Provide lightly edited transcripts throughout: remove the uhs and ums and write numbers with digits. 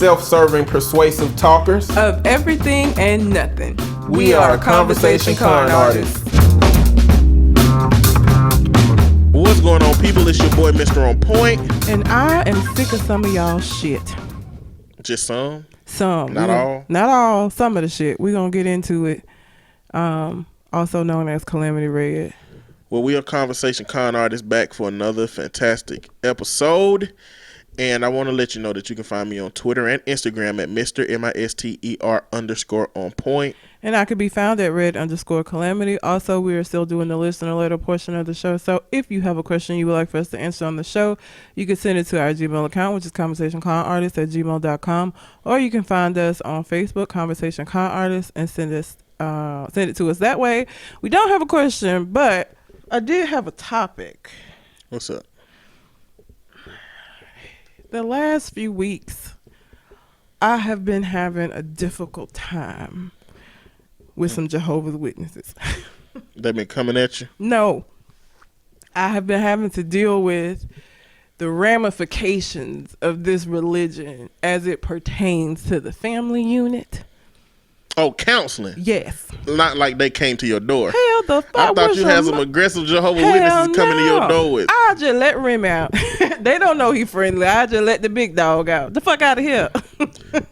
self-serving, persuasive talkers of everything and nothing. We are conversation con artists. What's going on, people? It's your boy, Mr. On Point. And I am sick of some of y'all shit. Just some? Some. Not all? Not all. Some of the shit. We're going to get into it. Also known as Calamity Red. Well, we are Conversation Con Artists, back for another fantastic episode. And I want to let you know that you can find me on Twitter and Instagram at Mr. MISTER_on point. And I could be found at red_calamity. Also, we are still doing the listener letter portion of the show. So if you have a question you would like for us to answer on the show, you can send it to our Gmail account, which is conversationconartists@gmail.com. Or you can find us on Facebook, Conversation Con Artists, and send it to us that way. We don't have a question, but I did have a topic. What's up? The last few weeks, I have been having a difficult time with some Jehovah's Witnesses. They've been coming at you? No. I have been having to deal with the ramifications of this religion as it pertains to the family unit. Oh, counseling? Yes. Not like they came to your door. Hell the fuck. I thought you had some aggressive Jehovah's Witnesses coming to your door with. I just let Remy out. They don't know he friendly. I just let the big dog out. The fuck out of here.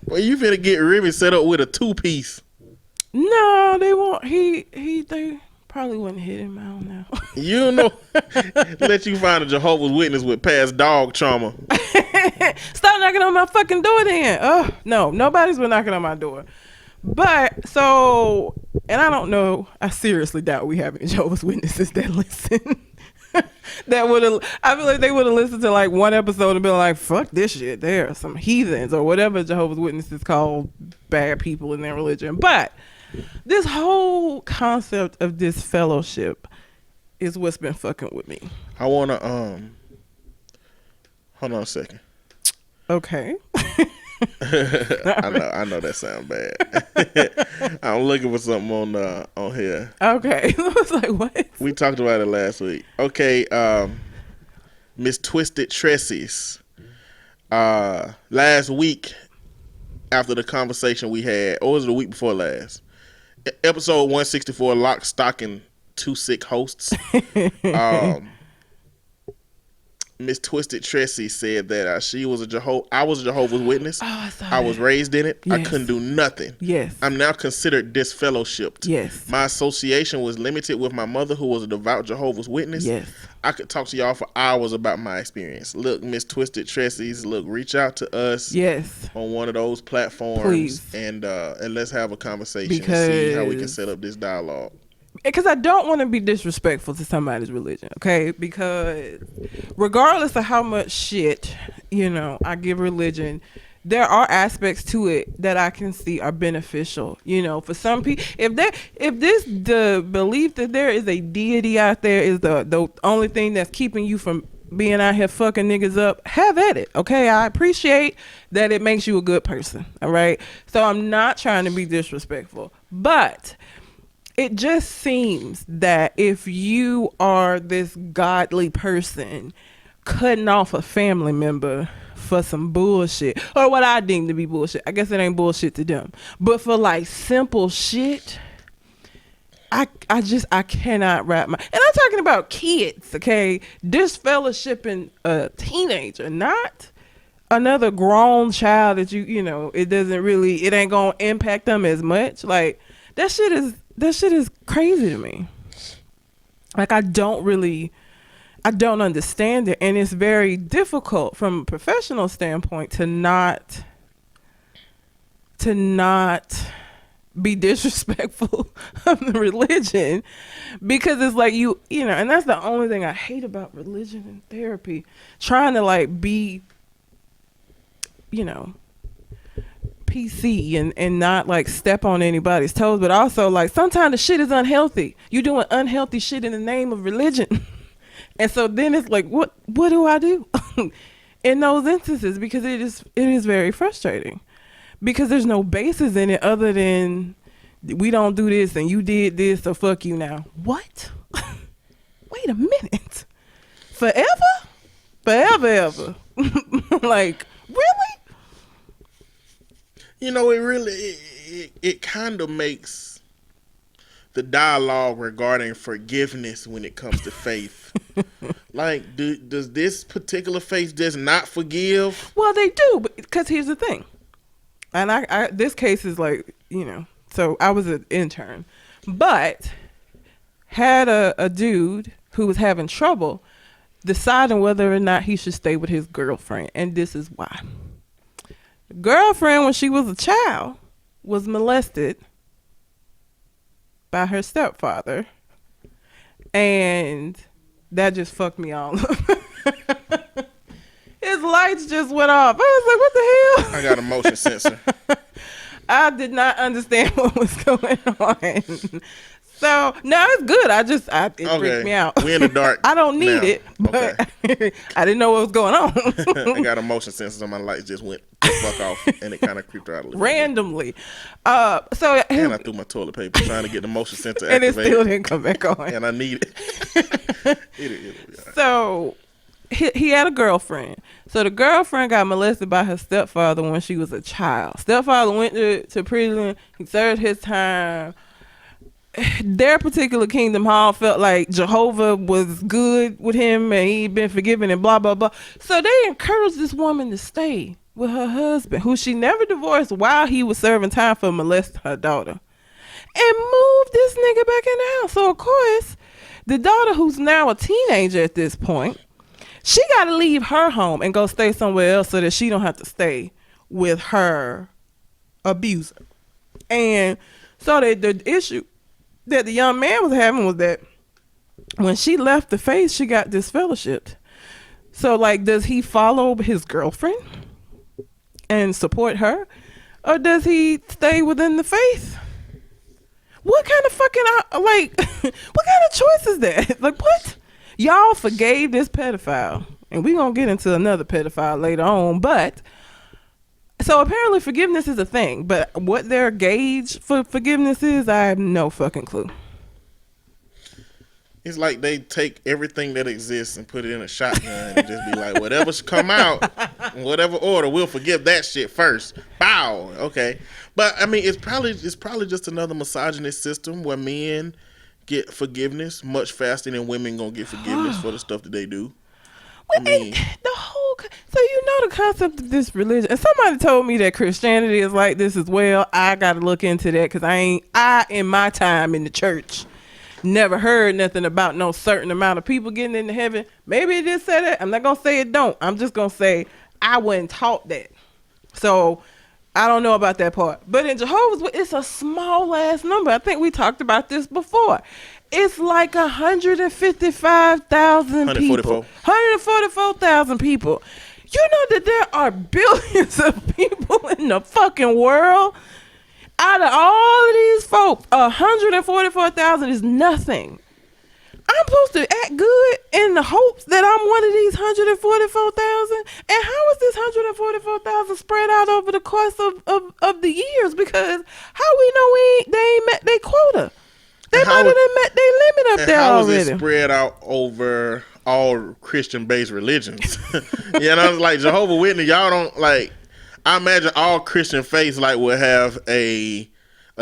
Well, you finna get Remy set up with a 2-piece. No, they won't. They probably wouldn't hit him. I don't know. You know, let you find a Jehovah's Witness with past dog trauma. Stop knocking on my fucking door then. Oh, no, nobody's been knocking on my door. But so, and I don't know, I seriously doubt we have any Jehovah's Witnesses that listen. That would have, I feel like they would have listened to like one episode and been like, fuck this shit. There are some heathens or whatever Jehovah's Witnesses call bad people in their religion. But this whole concept of this fellowship is what's been fucking with me. I wanna, hold on a second. Okay. I know that sounds bad. I'm looking for something on here. Okay. I was like, what? We talked about it last week. Okay, Miss Twisted Tresses. Last week, after the conversation we had, or was it the week before last? Episode 164, Lock, Stock, and Two Sick Hosts. Miss Twisted Tressie said that I was a Jehovah's Witness. Oh, I was raised in it. Yes. I couldn't do nothing. Yes. I'm now considered disfellowshipped. Yes. My association was limited with my mother, who was a devout Jehovah's Witness. Yes. I could talk to y'all for hours about my experience. Look, Miss Twisted Tressies, reach out to us. Yes. On one of those platforms. Please. And let's have a conversation and see how we can set up this dialogue. Because I don't want to be disrespectful to somebody's religion, okay? Because regardless of how much shit, I give religion, there are aspects to it that I can see are beneficial. For some people, if the belief that there is a deity out there is the only thing that's keeping you from being out here fucking niggas up, have at it, okay? I appreciate that it makes you a good person, all right? So I'm not trying to be disrespectful, but it just seems that if you are this godly person cutting off a family member for some bullshit, or what I deem to be bullshit, I guess it ain't bullshit to them, but for like simple shit, I cannot wrap my, and I'm talking about kids, okay? Disfellowshipping a teenager, not another grown child that it ain't gonna impact them as much. Like, that shit is crazy to me. Like, I don't understand it. And it's very difficult from a professional standpoint to not be disrespectful of the religion, because it's like and that's the only thing I hate about religion and therapy, trying to like be, PC and not like step on anybody's toes, but also like sometimes the shit is unhealthy. You're doing unhealthy shit in the name of religion. And so then it's like, what do I do in those instances? Because it is very frustrating, because there's no basis in it other than we don't do this and you did this, so fuck you now. What? Wait a minute. Forever? Like, really? You know, it kind of makes the dialogue regarding forgiveness when it comes to faith. Like, does this particular faith just not forgive? Well, they do, because here's the thing. And I this case is like, so I was an intern, but had a dude who was having trouble deciding whether or not he should stay with his girlfriend. And this is why. The girlfriend, when she was a child, was molested by her stepfather. And that just fucked me all up. His lights just went off. I was like, what the hell? I got a motion sensor. I did not understand what was going on. So, no, it's good. It freaked me out. We in the dark. I don't need it, but I didn't know what was going on. I got a motion sensor, so my lights just went the fuck off, and it kind of creeped her out a little randomly. And I threw my toilet paper trying to get the motion sensor and activated. it still didn't come back on. And I need it. So he had a girlfriend. So the girlfriend got molested by her stepfather when she was a child. Stepfather went to prison. He served his time. Their particular kingdom hall felt like Jehovah was good with him and he'd been forgiven and blah, blah, blah. So they encouraged this woman to stay with her husband, who she never divorced, while he was serving time for molesting her daughter, and moved this nigga back in the house. So, of course, the daughter, who's now a teenager at this point, she got to leave her home and go stay somewhere else so that she don't have to stay with her abuser. And so the issue that the young man was having was that when she left the faith, she got disfellowshipped. So, like, does he follow his girlfriend and support her, or does he stay within the faith? What kind of fucking what kind of choice is that? Like, what? Y'all forgave this pedophile, and we gonna get into another pedophile later on, but so apparently forgiveness is a thing, but what their gauge for forgiveness is, I have no fucking clue. It's like they take everything that exists and put it in a shotgun and just be like, whatever's come out, in whatever order, we'll forgive that shit first. Bow. Okay. But I mean, it's probably just another misogynist system where men get forgiveness much faster than women gonna get forgiveness for the stuff that they do. So you know the concept of this religion, and somebody told me that Christianity is like this as well. I got to look into that because I in my time in the church never heard nothing about no certain amount of people getting into heaven. Maybe it did say that. I'm not gonna say it don't. I'm just gonna say I wasn't taught that. So I don't know about that part. But in Jehovah's, it's a small ass number. I think we talked about this before. It's like 155,000 people. 144,000 people. You know that there are billions of people in the fucking world. Out of all of these folks, 144,000 is nothing. I'm supposed to act good in the hopes that I'm one of these 144,000. And how is this 144,000 spread out over the course of the years? Because how we know they ain't met their quota? They might have met their limit up there already. How is it spread out over all Christian-based religions? You know, like Jehovah's Witness, y'all don't like. I imagine all Christian faiths like would have a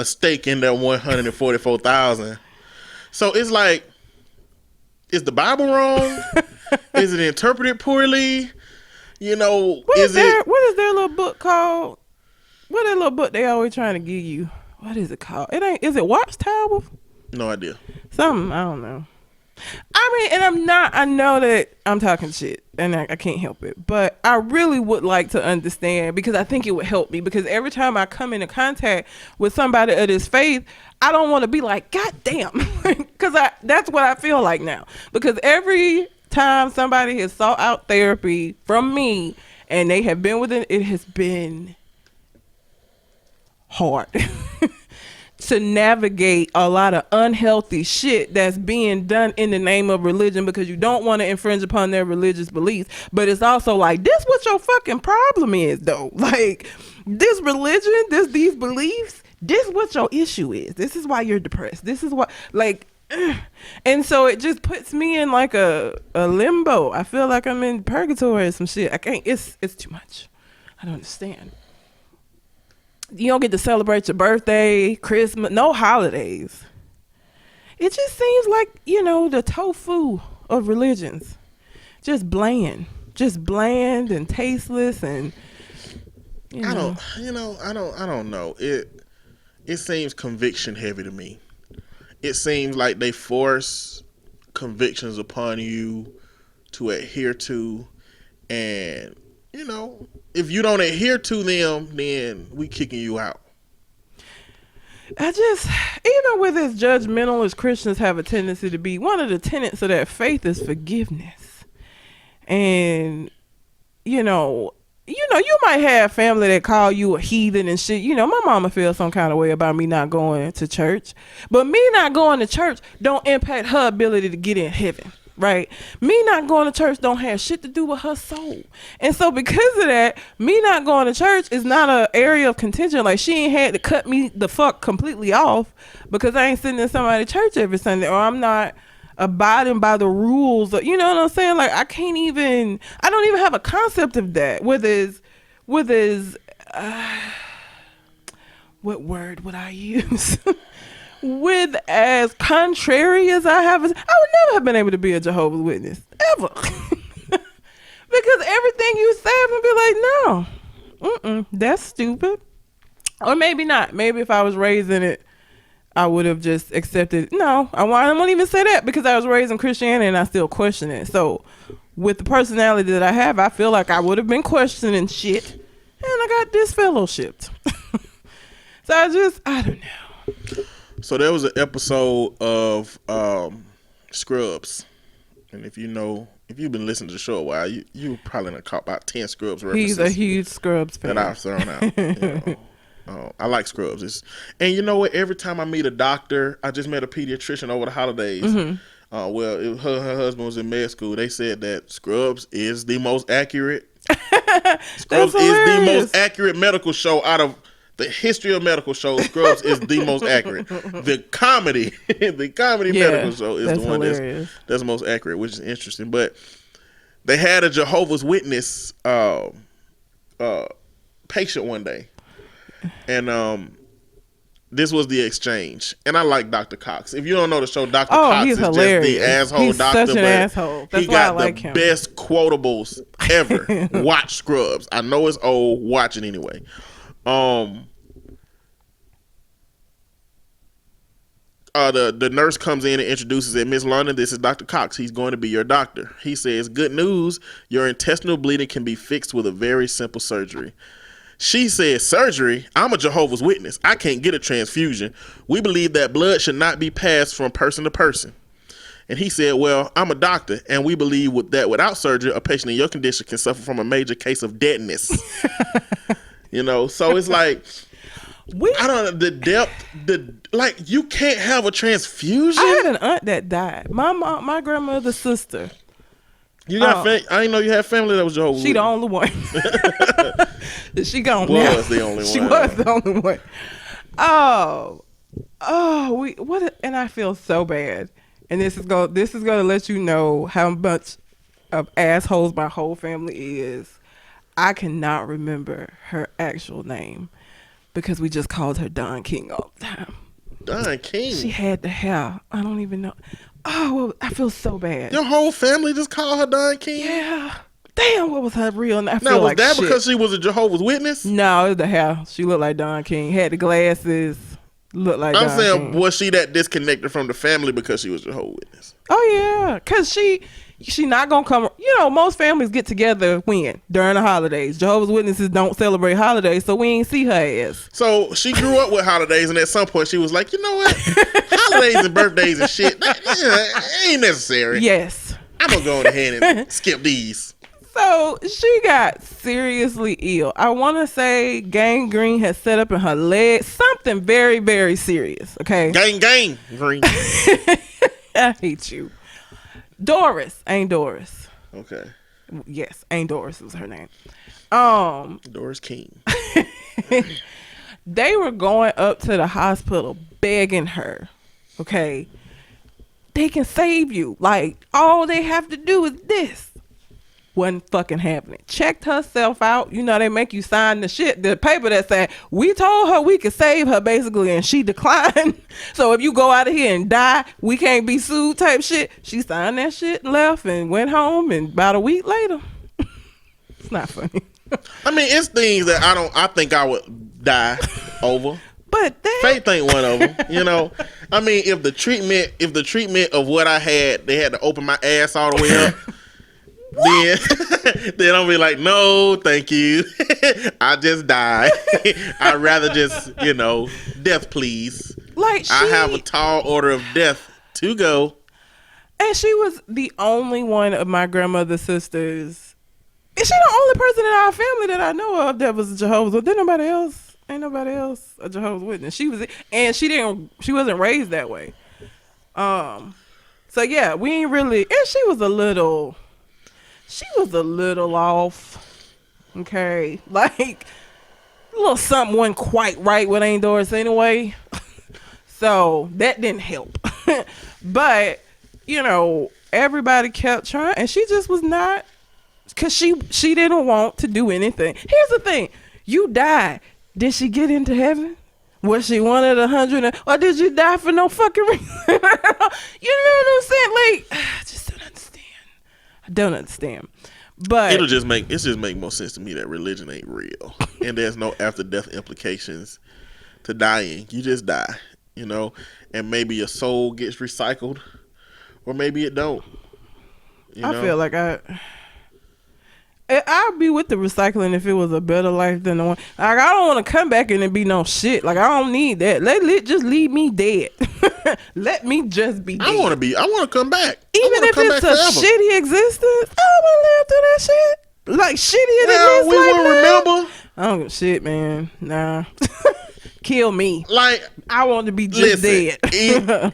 stake in that 144,000. So it's like, is the Bible wrong? Is it interpreted poorly? You know, what is their little book called? What is that little book they always trying to give you? What is it called? Is it Watchtower? No idea. Something, I don't know. I mean, and I know that I'm talking shit and I can't help it, but I really would like to understand, because I think it would help me, because every time I come into contact with somebody of this faith, I don't want to be like, God damn, because that's what I feel like now, because every time somebody has sought out therapy from me and they have been with it has been hard. To navigate a lot of unhealthy shit that's being done in the name of religion, because you don't want to infringe upon their religious beliefs. But it's also like, this what your fucking problem is though. Like, this religion, these beliefs, this what your issue is. This is why you're depressed. This is what, like, and so it just puts me in like a limbo. I feel like I'm in purgatory or some shit. I can't, it's too much. I don't understand. You don't get to celebrate your birthday, Christmas, no holidays. It just seems like, the tofu of religions. Just bland and tasteless, and I don't know. It seems conviction heavy to me. It seems like they force convictions upon you to adhere to, and if you don't adhere to them, then we kicking you out. Even with as judgmental as Christians have a tendency to be, one of the tenets of that faith is forgiveness. And, you might have family that call you a heathen and shit. My mama feels some kind of way about me not going to church. But me not going to church don't impact her ability to get in heaven. Right? Me not going to church don't have shit to do with her soul. And so because of that, me not going to church is not an area of contention. Like, she ain't had to cut me the fuck completely off because I ain't sitting in somebody's church every Sunday, or I'm not abiding by the rules. You know what I'm saying? Like, I don't even have a concept of that. What word would I use? With as contrary as I would never have been able to be a Jehovah's Witness ever. Because everything you say, I'm gonna be like, no, that's stupid. Or maybe not. Maybe if I was raised in it, I would have just accepted. No, I won't even say that, because I was raised in Christianity and I still question it. So with the personality that I have, I feel like I would have been questioning shit, and I got disfellowshipped. So I don't know. So there was an episode of Scrubs, and if you've been listening to the show a while, you probably done caught about 10 Scrubs references. He's a huge Scrubs fan that I've thrown out. I like Scrubs. And you know what? Every time I meet a doctor, I just met a pediatrician over the holidays. Mm-hmm. Her husband was in med school. They said that Scrubs is the most accurate. Scrubs is the most accurate medical show out of the history of medical shows. Scrubs is the most accurate. The comedy medical show is the one that's most accurate, which is interesting. But they had a Jehovah's Witness patient one day, and this was the exchange. And I like Dr. Cox. If you don't know the show, Dr. Cox is hilarious. just the asshole he's doctor. Such an asshole. That's he got why I like the him. best quotables ever. Watch Scrubs. I know it's old. Watch it anyway. The nurse comes in and introduces it. Miss London, this is Dr. Cox. He's going to be your doctor. He says, good news, your intestinal bleeding can be fixed with a very simple surgery. She says, surgery? I'm a Jehovah's Witness. I can't get a transfusion. We believe that blood should not be passed from person to person. And he said, well, I'm a doctor, and we believe that without surgery, a patient in your condition can suffer from a major case of deadness. So it's like, I don't know, the depth, you can't have a transfusion. I had an aunt that died. My grandmother's sister. You got I didn't know you had family that was Jehovah's She the only one. She gone now. Was the only one. She was the only one. And I feel so bad. And this is gonna let you know how much of assholes my whole family is. I cannot remember her actual name because we just called her Don King all the time. Don King? She had the hair. I don't even know. Oh, well, I feel so bad. Your whole family just called her Don King? Yeah. Damn, what was her real name? Now, was that because she was a Jehovah's Witness? No, it was the hair. She looked like Don King. Had the glasses. Looked like Don King. I'm saying, was she that disconnected from the family because she was a Jehovah's Witness? Oh, yeah. Because she not going to come. Most families get together when? During the holidays. Jehovah's Witnesses don't celebrate holidays, so we ain't see her ass. So she grew up with holidays, and at some point she was like, you know what? Holidays and birthdays and shit, ain't necessary. Yes. I'm going to go ahead and skip these. So she got seriously ill. I want to say gangrene had set up in her leg. Something very, very serious. Okay. Gang green. I hate you. Doris. Ain't Doris. Okay. Yes, Ain't Doris was her name. Doris King. They were going up to the hospital begging her. Okay. They can save you. Like, all they have to do is this. wasn't fucking having it. Checked herself out. You know, they make you sign the paper that said, we told her we could save her, basically, and she declined. So if you go out of here and die, we can't be sued type shit. She signed that shit and left and went home, and about a week later. It's not funny. I mean, it's things that I think I would die over. But that Faith ain't one of them, you know. I mean, if the treatment of what I had, they had to open my ass all the way up, then I'll be like, no, thank you. I just die. I'd rather just, death, please. like I have a tall order of death to go. And she was the only one of my grandmother's sisters. And she the only person in our family that I know of that was a Jehovah's Witness. Ain't nobody else a Jehovah's Witness. She wasn't raised that way. So yeah, we ain't really, and she was a little off. Okay. Like, a little something wasn't quite right with Aunt Doris anyway. So that didn't help. But, everybody kept trying, and she just was not, because she didn't want to do anything. Here's the thing. You died. Did she get into heaven? Was she one of the 100? Or did you die for no fucking reason? You know what I'm saying? Like, I just don't understand. I don't understand. But It just make more sense to me that religion ain't real. And there's no after death implications to dying. You just die, and maybe your soul gets recycled, or maybe it don't. I feel like I'd be with the recycling if it was a better life than the one. Like, I don't want to come back and it be no shit. Like, I don't need that. Just leave me dead. Let me just be dead. I want to come back. Even if it's a shitty existence, I don't want to live through that shit. Like, shittier than this we life will now. remember. I don't give a shit, man. Nah. Kill me. Like, I want to be just dead.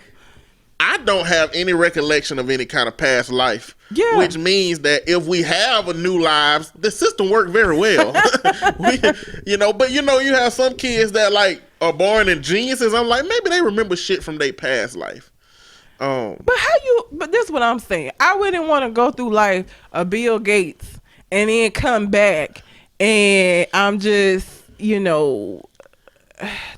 I don't have any recollection of any kind of past life. Yeah. Which means that if we have a new lives, the system worked very well. But you have some kids that like are born in geniuses. I'm like, maybe they remember shit from their past life. But this is what I'm saying. I wouldn't want to go through life a Bill Gates and then come back and I'm just,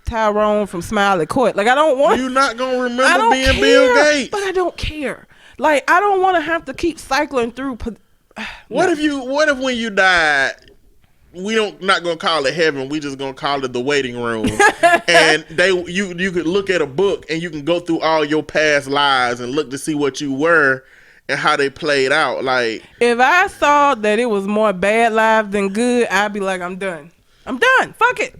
Tyrone from Smiley Court. Like, I don't want. You're not gonna remember being Bill Gates. But I don't care. Like, I don't want to have to keep cycling through. What if when you died, not gonna call it heaven, we just gonna call it the waiting room, and you could look at a book and you can go through all your past lives and look to see what you were and how they played out. Like, if I saw that it was more bad lives than good, I'd be like, I'm done. Fuck it.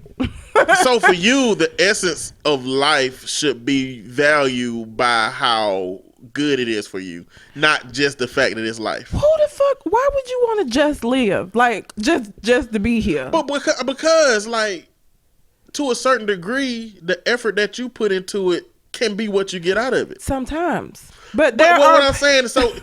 So for you, the essence of life should be valued by how good it is for you, not just the fact that it's life. Who the fuck? Why would you want to just live? Like, just to be here? But because, like, to a certain degree, the effort that you put into it can be what you get out of it. Sometimes. But what I'm saying, so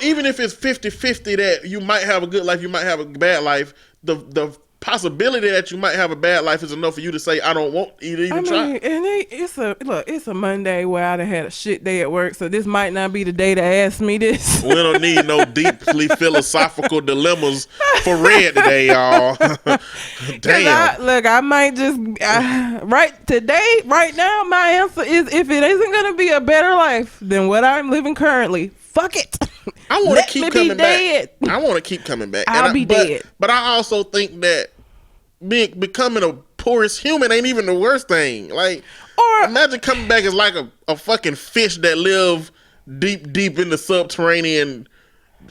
even if it's 50-50 that you might have a good life, you might have a bad life, the possibility that you might have a bad life is enough for you to say, I don't want to even try. And it's a Monday where I done had a shit day at work, so this might not be the day to ask me this. We don't need no deeply philosophical dilemmas for Red today, y'all. Damn. I might just right now, my answer is, if it isn't going to be a better life than what I'm living currently, fuck it. I want to keep coming back. I want to keep coming back. I'll be dead. But I also think that becoming a poorest human ain't even the worst thing. Like, or imagine coming back as like a fucking fish that live deep in the subterranean,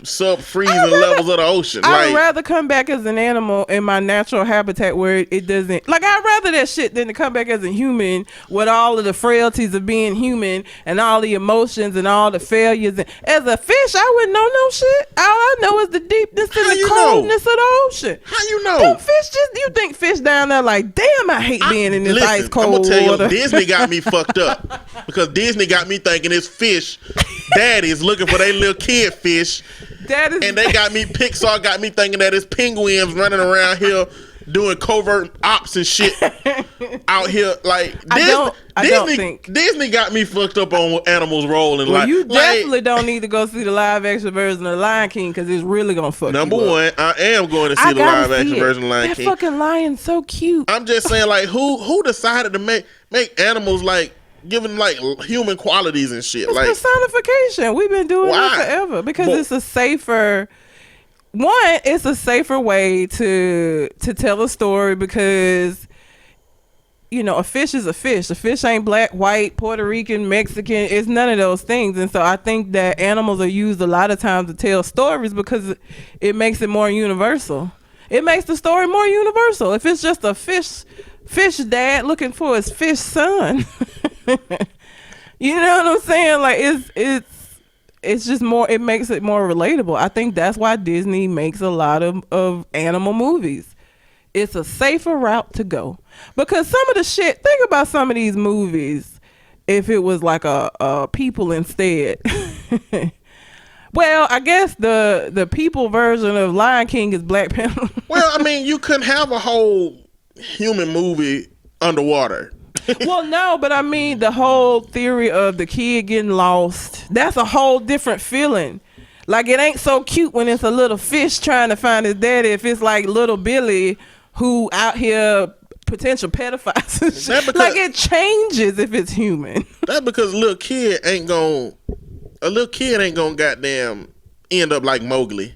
sub-freezing levels of the ocean. I'd rather come back as an animal in my natural habitat where it doesn't, like, I'd rather that shit than to come back as a human with all of the frailties of being human and all the emotions and all the failures. And as a fish, I wouldn't know no shit. All I know is the deepness and the coldness of the ocean. How you know? Them fish you think fish down there like, damn, I hate being in this ice cold water. I'm gonna tell you, Disney got me fucked up because Disney got me thinking it's fish daddies looking for their little kid fish. And they got me, Pixar got me thinking that it's penguins running around here doing covert ops and shit out here. Like I don't think Disney got me fucked up on animals rolling. Well, like you definitely don't need to go see the live action version of The Lion King because it's really gonna fuck number you up. one, I am going to see the live action version of Lion King. That fucking lion's so cute. I'm just saying, like, who decided to make animals like giving like human qualities and shit? It's like personification. We've been doing why? it forever because it's a safer. One, it's a safer way to tell a story because, you know, a fish is a fish. A fish ain't black, white, Puerto Rican, Mexican. It's none of those things. And so I think that animals are used a lot of times to tell stories because it makes it more universal. It makes the story more universal. If it's just a fish dad looking for his fish son, you know what I'm saying? Like it's just more, it makes it more relatable. I think that's why Disney makes a lot of animal movies. It's a safer route to go because some of the shit, think about some of these movies if it was like a people instead. Well, I guess the people version of Lion King is Black Panther. Well, I mean, you couldn't have a whole human movie underwater. Well, no, but I mean the whole theory of the kid getting lost, that's a whole different feeling. Like it ain't so cute when it's a little fish trying to find his daddy. If it's like little Billy who out here potential pedophiles and shit. Like it changes if it's human. That's because a little kid ain't gonna goddamn end up like Mowgli.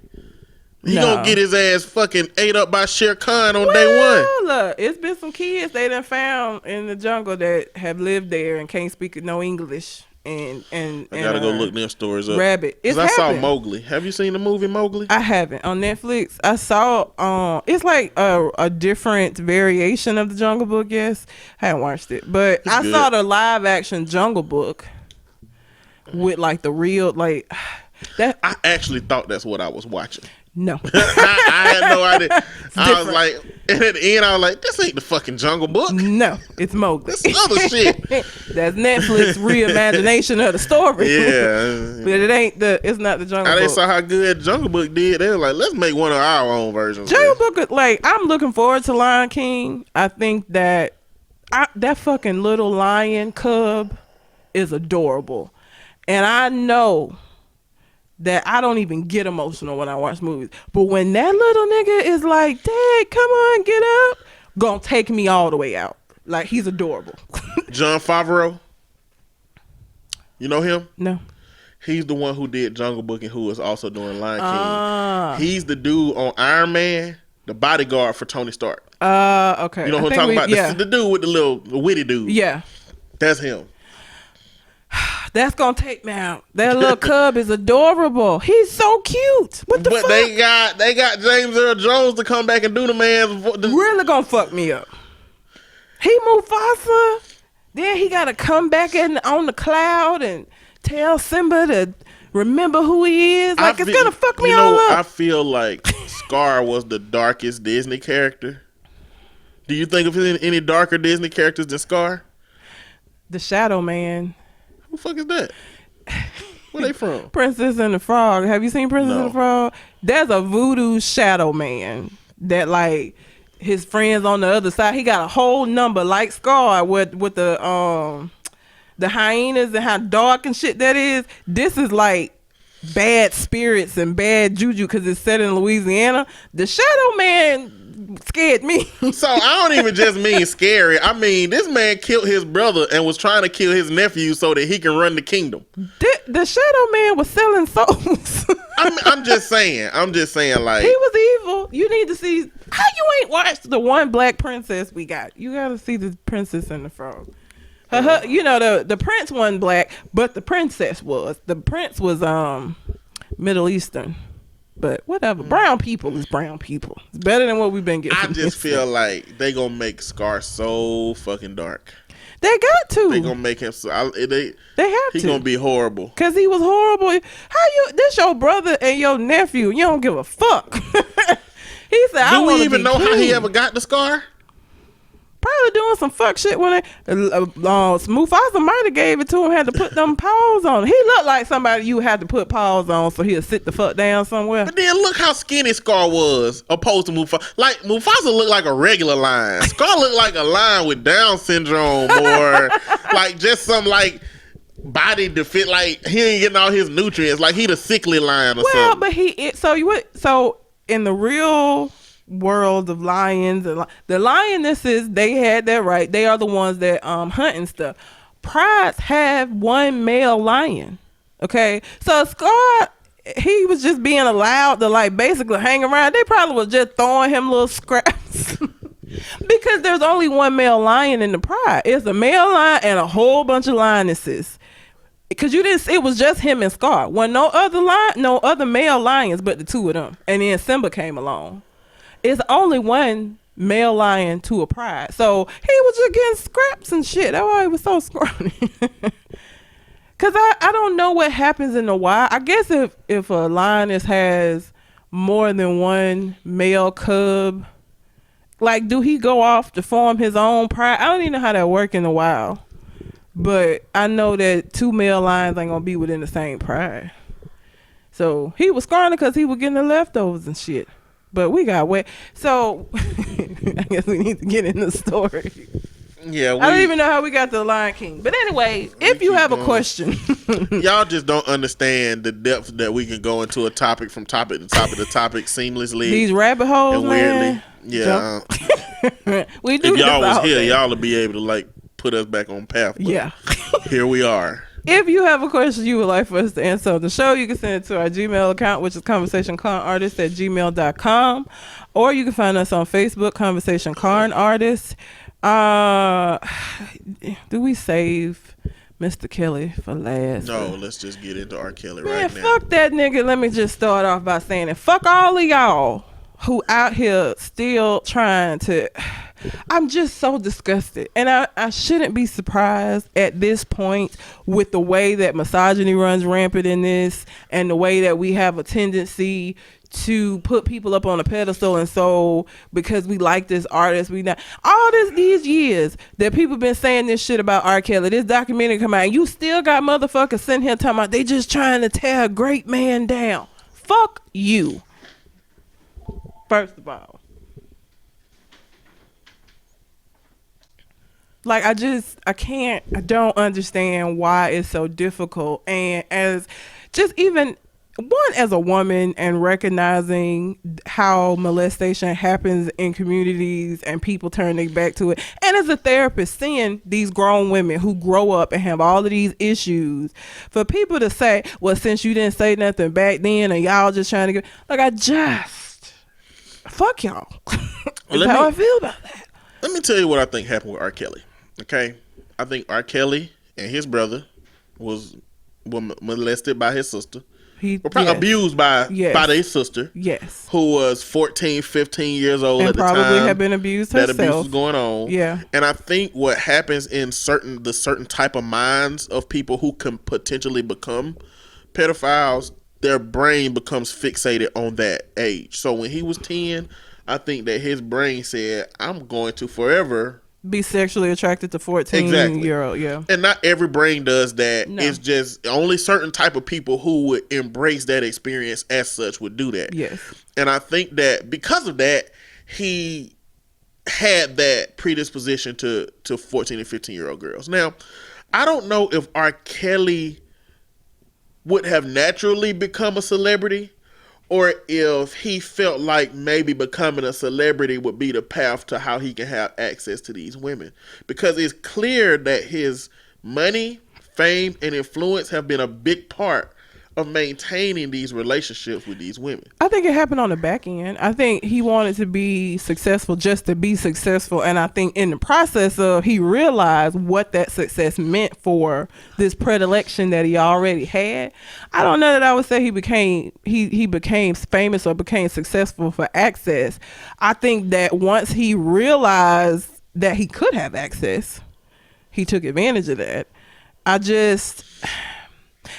He gonna get his ass fucking ate up by Shere Khan on day one. Look, it's been some kids they done found in the jungle that have lived there and can't speak no English. And I gotta go look them stories up. Rabbit. I saw Mowgli. Have you seen the movie Mowgli? I haven't. On Netflix. I saw it's like a different variation of the Jungle Book, yes. I haven't watched it. But I saw the live action Jungle Book with like the real like that. I actually thought that's what I was watching. No. I had no idea. I was like, and at the end, I was like, this ain't the fucking Jungle Book. No, it's Mowgli. This other shit. That's Netflix reimagination of the story. Yeah. But it's not the Jungle Book. They saw how good Jungle Book did. They were like, let's make one of our own versions. Jungle Book, like, I'm looking forward to Lion King. I think that that fucking little lion cub is adorable. And I know that I don't even get emotional when I watch movies. But when that little nigga is like, Dad, come on, get up, gonna take me all the way out. Like, he's adorable. Jon Favreau. You know him? No. He's the one who did Jungle Book and who was also doing Lion King. He's the dude on Iron Man, the bodyguard for Tony Stark. Okay. You know who I'm talking about? Yeah. The dude with the witty dude. Yeah. That's him. That's gonna take me out. That little cub is adorable. He's so cute. What the fuck? They got James Earl Jones to come back and do the man's really gonna fuck me up. He Mufasa. Then he gotta come back on the cloud and tell Simba to remember who he is. Like it's gonna fuck me all up. I feel like Scar was the darkest Disney character. Do you think of any darker Disney characters than Scar? The Shadow Man. Who the fuck is that? Where they from? Princess and the Frog. Have you seen Princess and the Frog? There's a voodoo shadow man that like his friends on the other side. He got a whole number like Scar with the hyenas and how dark and shit that is. This is like bad spirits and bad juju because it's set in Louisiana. The Shadow Man scared me. So I don't even just mean scary. I mean this man killed his brother and was trying to kill his nephew so that he can run the kingdom. The Shadow Man was selling souls. I'm just saying like he was evil. You need to see how you ain't watched the one black princess we got. You got to see the Princess and the Frog. You know the prince wasn't black, but the princess was. The prince was Middle Eastern. But whatever. Brown people is brown people. It's better than what we've been getting. I just feel like they gonna make Scar so fucking dark. They got to. They gonna make him so. They have to. He gonna be horrible. Cause he was horrible. This your brother and your nephew. You don't give a fuck. He said, Do we even know how he ever got the scar? Probably doing some fuck shit when Mufasa might have gave it to him, had to put them paws on. He looked like somebody you had to put paws on so he'll sit the fuck down somewhere. But then look how skinny Scar was opposed to Mufasa. Like, Mufasa looked like a regular lion. Scar looked like a lion with Down syndrome or like just some like body to fit. Like, he ain't getting all his nutrients. Like, he the sickly lion or something. But so in the real world of lions, the lionesses, they had that right. They are the ones that hunt and stuff. Prides have one male lion. Okay, so Scar, he was just being allowed to like basically hang around. They probably was just throwing him little scraps because there's only one male lion in the pride. It's a male lion and a whole bunch of lionesses. Because it was just him and Scar. No other male lions but the two of them. And then Simba came along. It's only one male lion to a pride. So he was just getting scraps and shit. That's why he was so scrawny. Because I don't know what happens in the wild. I guess if a lioness has more than one male cub, like, do he go off to form his own pride? I don't even know how that works in the wild. But I know that two male lions ain't going to be within the same pride. So he was scrawny because he was getting the leftovers and shit. But we got wet. So I guess we need to get in the story. Yeah, I don't even know how we got to the Lion King. But anyway, if you have a question. Y'all just don't understand the depth that we can go into a topic from topic to topic to topic seamlessly. These rabbit holes, and weirdly. Yeah. We do. If y'all was here, y'all would be able to like put us back on path. Yeah. Here we are. If you have a question you would like for us to answer on the show, you can send it to our Gmail account, which is conversationconartist@gmail.com, or you can find us on Facebook, Conversation Con Artist. Do we save Mr. Kelly for last? No, let's just get into R. Kelly Man, right now. fuck that nigga. Let me just start off by saying it. Fuck all of y'all who out here still trying to... I'm just so disgusted. And I shouldn't be surprised at this point with the way that misogyny runs rampant in this and the way that we have a tendency to put people up on a pedestal. And so because we like this artist, these years that people been saying this shit about R. Kelly, this documentary come out, and you still got motherfuckers sitting here talking about they just trying to tear a great man down. Fuck you. First of all. Like, I don't understand why it's so difficult. And as a woman and recognizing how molestation happens in communities and people turn their back to it. And as a therapist, seeing these grown women who grow up and have all of these issues, for people to say, well, since you didn't say nothing back then and y'all just trying to get, like, fuck y'all. That's how I feel about that. Let me tell you what I think happened with R. Kelly. Okay, I think R. Kelly and his brother were molested by his sister. Abused by their sister. Yes. Who was 14, 15 years old and at the time. And probably had been abused herself. That abuse was going on. Yeah. And I think what happens in certain type of minds of people who can potentially become pedophiles, their brain becomes fixated on that age. So when he was 10, I think that his brain said, I'm going to forever be sexually attracted to 14-year-old, yeah. And not every brain does that. No. It's just only certain type of people who would embrace that experience as such would do that. Yes. And I think that because of that, he had that predisposition to 14 and 15-year-old girls. Now, I don't know if R. Kelly would have naturally become a celebrity, or if he felt like maybe becoming a celebrity would be the path to how he can have access to these women. Because it's clear that his money, fame, and influence have been a big part of maintaining these relationships with these women. I think it happened on the back end. I think he wanted to be successful just to be successful. And I think in the process of, he realized what that success meant for this predilection that he already had. I don't know that I would say he became famous or became successful for access. I think that once he realized that he could have access, he took advantage of that.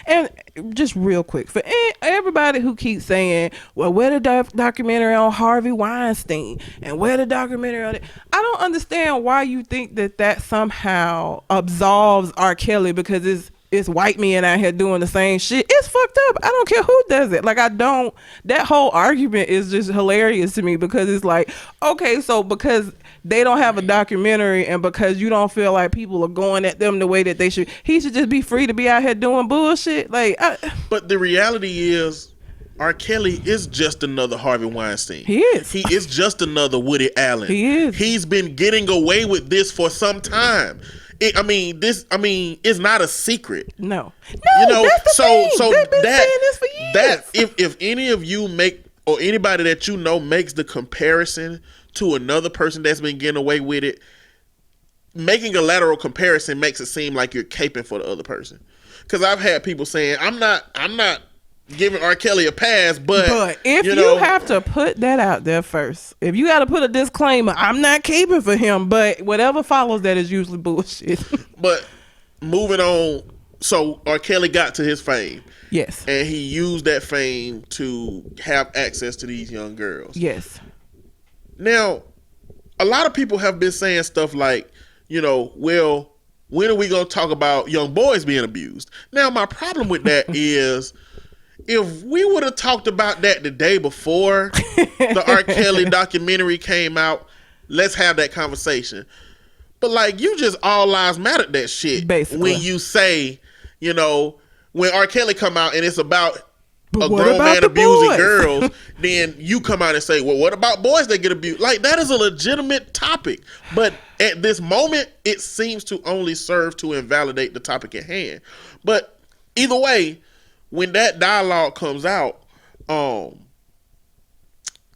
And just real quick, for everybody who keeps saying, well, where the documentary on Harvey Weinstein and where the documentary on it, I don't understand why you think that somehow absolves R. Kelly because it's white men out here doing the same shit. It's fucked up. I don't care who does it. Like, that whole argument is just hilarious to me because it's like, okay, so because they don't have a documentary and because you don't feel like people are going at them the way that they should, he should just be free to be out here doing bullshit. Like, but the reality is, R. Kelly is just another Harvey Weinstein. He is. He is just another Woody Allen. He is. He's been getting away with this for some time. It's not a secret. No, That's that's the thing. They've been saying this for years. That if any of you make, or anybody that you know makes the comparison to another person that's been getting away with it, making a lateral comparison makes it seem like you're caping for the other person. Because I've had people saying, I'm not giving R. Kelly a pass, but if you have to put that out there first, if you got to put a disclaimer, I'm not caping for him, but whatever follows that is usually bullshit. But moving on, so R. Kelly got to his fame. Yes. And he used that fame to have access to these young girls. Yes. Now, a lot of people have been saying stuff like, well, when are we going to talk about young boys being abused? Now, my problem with that is, if we would have talked about that the day before the R. Kelly documentary came out, let's have that conversation. But like, you just all lives matter that shit. Basically. When you say, when R. Kelly come out and it's about a grown man abusing girls, then you come out and say, well, what about boys that get abused? Like, that is a legitimate topic. But at this moment, it seems to only serve to invalidate the topic at hand. But either way, when that dialogue comes out,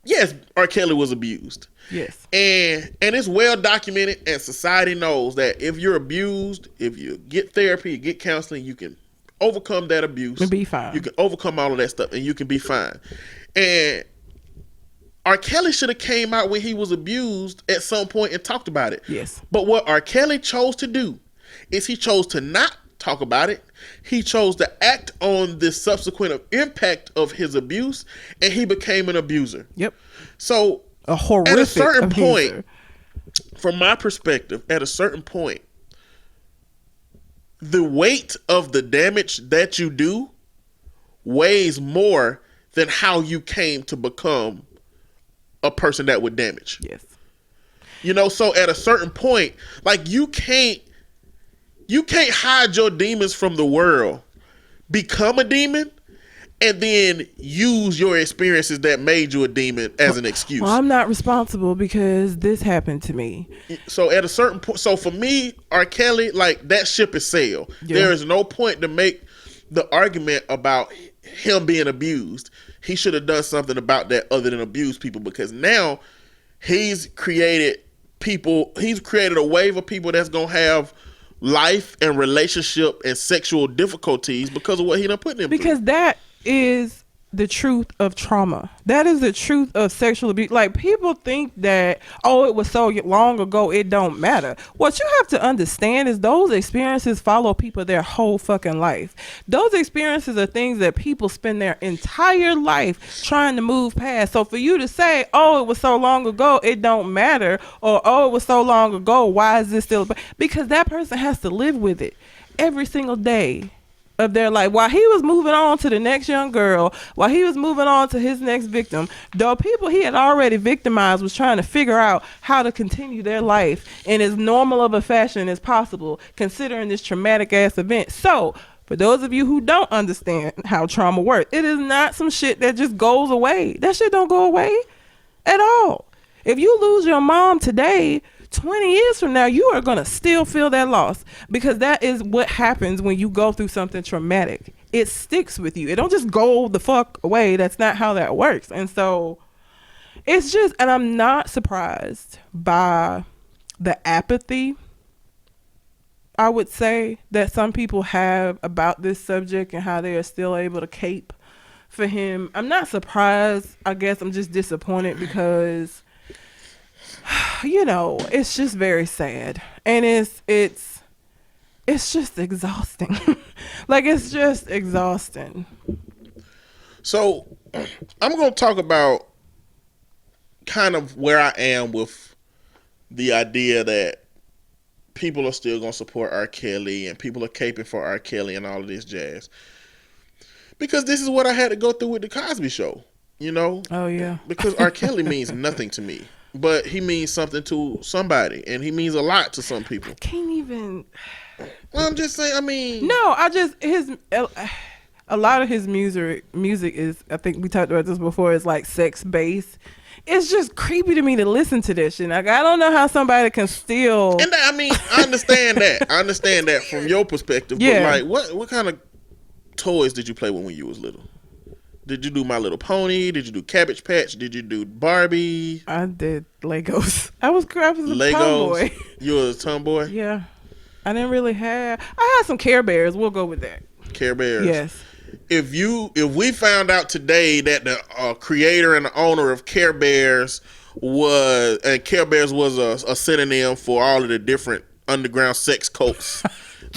yes, R. Kelly was abused. Yes. And it's well documented, and society knows that if you're abused, if you get therapy, you get counseling, you can overcome that abuse. And be fine. You can overcome all of that stuff, and you can be fine. And R. Kelly should have came out when he was abused at some point and talked about it. Yes. But what R. Kelly chose to do is he chose to not talk about it. He chose to act on the subsequent impact of his abuse, and he became an abuser. Yep. So a horrific at a certain abuser. point, from my perspective, at a certain point, the weight of the damage that you do weighs more than how you came to become a person that would damage. Yes. So at a certain point, like, you can't hide your demons from the world, become a demon, and then use your experiences that made you a demon as an excuse. Well, I'm not responsible because this happened to me. So at a certain point, so for me, R. Kelly, like, that ship is sailed. Yeah. There is no point to make the argument about him being abused. He should have done something about that other than abuse people, because now he's created a wave of people that's going to have life and relationship and sexual difficulties because of what he done put them through. Because that is the truth of trauma. That is the truth of sexual abuse. Like, people think that, it was so long ago, it don't matter. What you have to understand is those experiences follow people their whole fucking life. Those experiences are things that people spend their entire life trying to move past. So for you to say, it was so long ago, it don't matter, or it was so long ago, why is this still? Because that person has to live with it every single day of their life, while he was moving on to the next young girl, while he was moving on to his next victim. The people he had already victimized was trying to figure out how to continue their life in as normal of a fashion as possible, considering this traumatic ass event. So for those of you who don't understand how trauma works, it is not some shit that just goes away. That shit don't go away at all. If you lose your mom today, 20 years from now, you are going to still feel that loss, because that is what happens when you go through something traumatic. It sticks with you. It don't just go the fuck away. That's not how that works. And so it's just, and I'm not surprised by the apathy, I would say, that some people have about this subject and how they are still able to cape for him. I'm not surprised. I guess I'm just disappointed because it's just very sad. And it's it's just exhausting. Like, it's just exhausting. So I'm going to talk about kind of where I am with the idea that people are still going to support R. Kelly and people are caping for R. Kelly and all of this jazz. Because this is what I had to go through with the Cosby Show, you know? Oh, yeah. Because R. Kelly means nothing to me, but he means something to somebody, and he means a lot to some people. Can't even. Well, I'm just saying, I mean. No, a lot of his music is, I think we talked about this before, is like sex based. It's just creepy to me to listen to this shit. Like, I don't know how somebody can still. And I mean, I understand that. I understand that from your perspective. Yeah. But like, what kind of toys did you play with when you was little? Did you do My Little Pony? Did you do Cabbage Patch? Did you do Barbie? I did Legos. I was a Legos. tomboy. You was a tomboy? Yeah. I didn't really have. I had some Care Bears. We'll go with that. Care Bears. Yes. If we found out today that the creator and the owner of Care Bears was a synonym for all of the different underground sex cults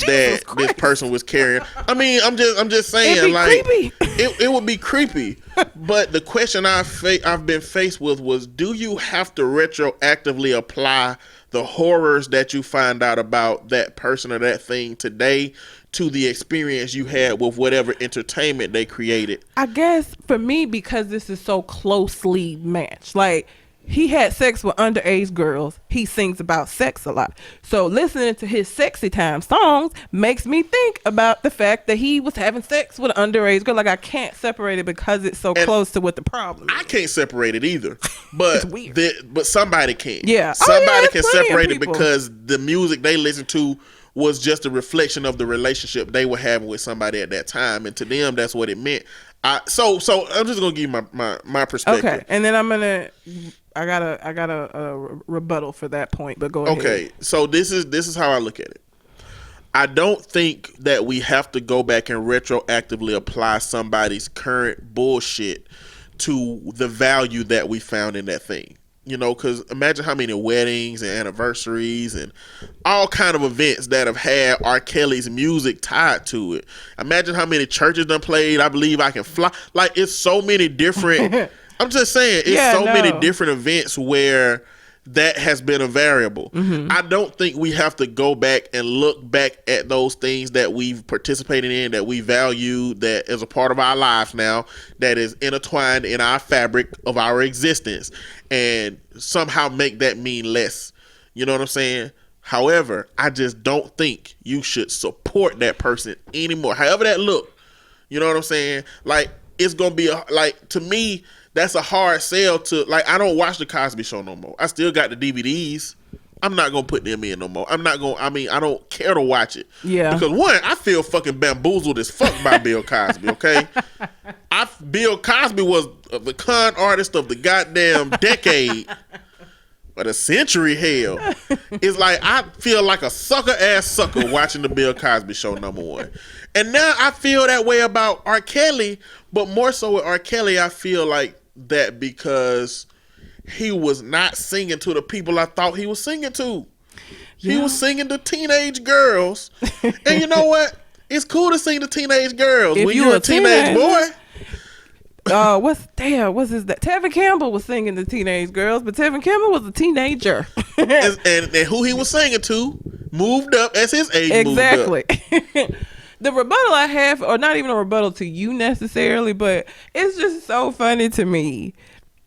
that this person was carrying, I mean, I'm just saying, it'd be like, creepy. it would be creepy. But the question I've been faced with was, do you have to retroactively apply the horrors that you find out about that person or that thing today to the experience you had with whatever entertainment they created? I guess for me, because this is so closely matched, like, he had sex with underage girls. He sings about sex a lot. So listening to his sexy time songs makes me think about the fact that he was having sex with an underage girl. Like, I can't separate it because it's so close to what the problem is. I can't separate it either. But It's weird. but somebody can. Yeah. Somebody can there's plenty of separate it people. because the music they listen to was just a reflection of the relationship they were having with somebody at that time. And to them, that's what it meant. So I'm just going to give you my perspective. Okay. And then I got a rebuttal for that point, but go ahead. Okay, so this is how I look at it. I don't think that we have to go back and retroactively apply somebody's current bullshit to the value that we found in that thing. You know, because imagine how many weddings and anniversaries and all kind of events that have had R. Kelly's music tied to it. Imagine how many churches done played I Believe I Can Fly. Like, it's so many different... I'm just saying, it's many different events where that has been a variable. Mm-hmm. I don't think we have to go back and look back at those things that we've participated in, that we value, that is a part of our lives now, that is intertwined in our fabric of our existence, and somehow make that mean less. You know what I'm saying? However, I just don't think you should support that person anymore, however that look. You know what I'm saying? Like, it's going to be, to me, that's a hard sell to, like, I don't watch the Cosby Show no more. I still got the DVDs. I'm not going to put them in no more. I don't care to watch it. Yeah. Because, one, I feel fucking bamboozled as fuck by Bill Cosby, okay? Bill Cosby was the con artist of the goddamn decade. Or the century, hell. It's like, I feel like a sucker-ass sucker watching the Bill Cosby Show, number one. And now I feel that way about R. Kelly, but more so with R. Kelly, I feel like that because he was not singing to the people I thought he was singing to. Yeah. He was singing to teenage girls. And you know what? It's cool to sing to teenage girls. When you're a teenage boy... what's his that? Tevin Campbell was singing to teenage girls, but Tevin Campbell was a teenager. and who he was singing to moved up as his age exactly. moved up. The rebuttal I have, or not even a rebuttal to you necessarily, but it's just so funny to me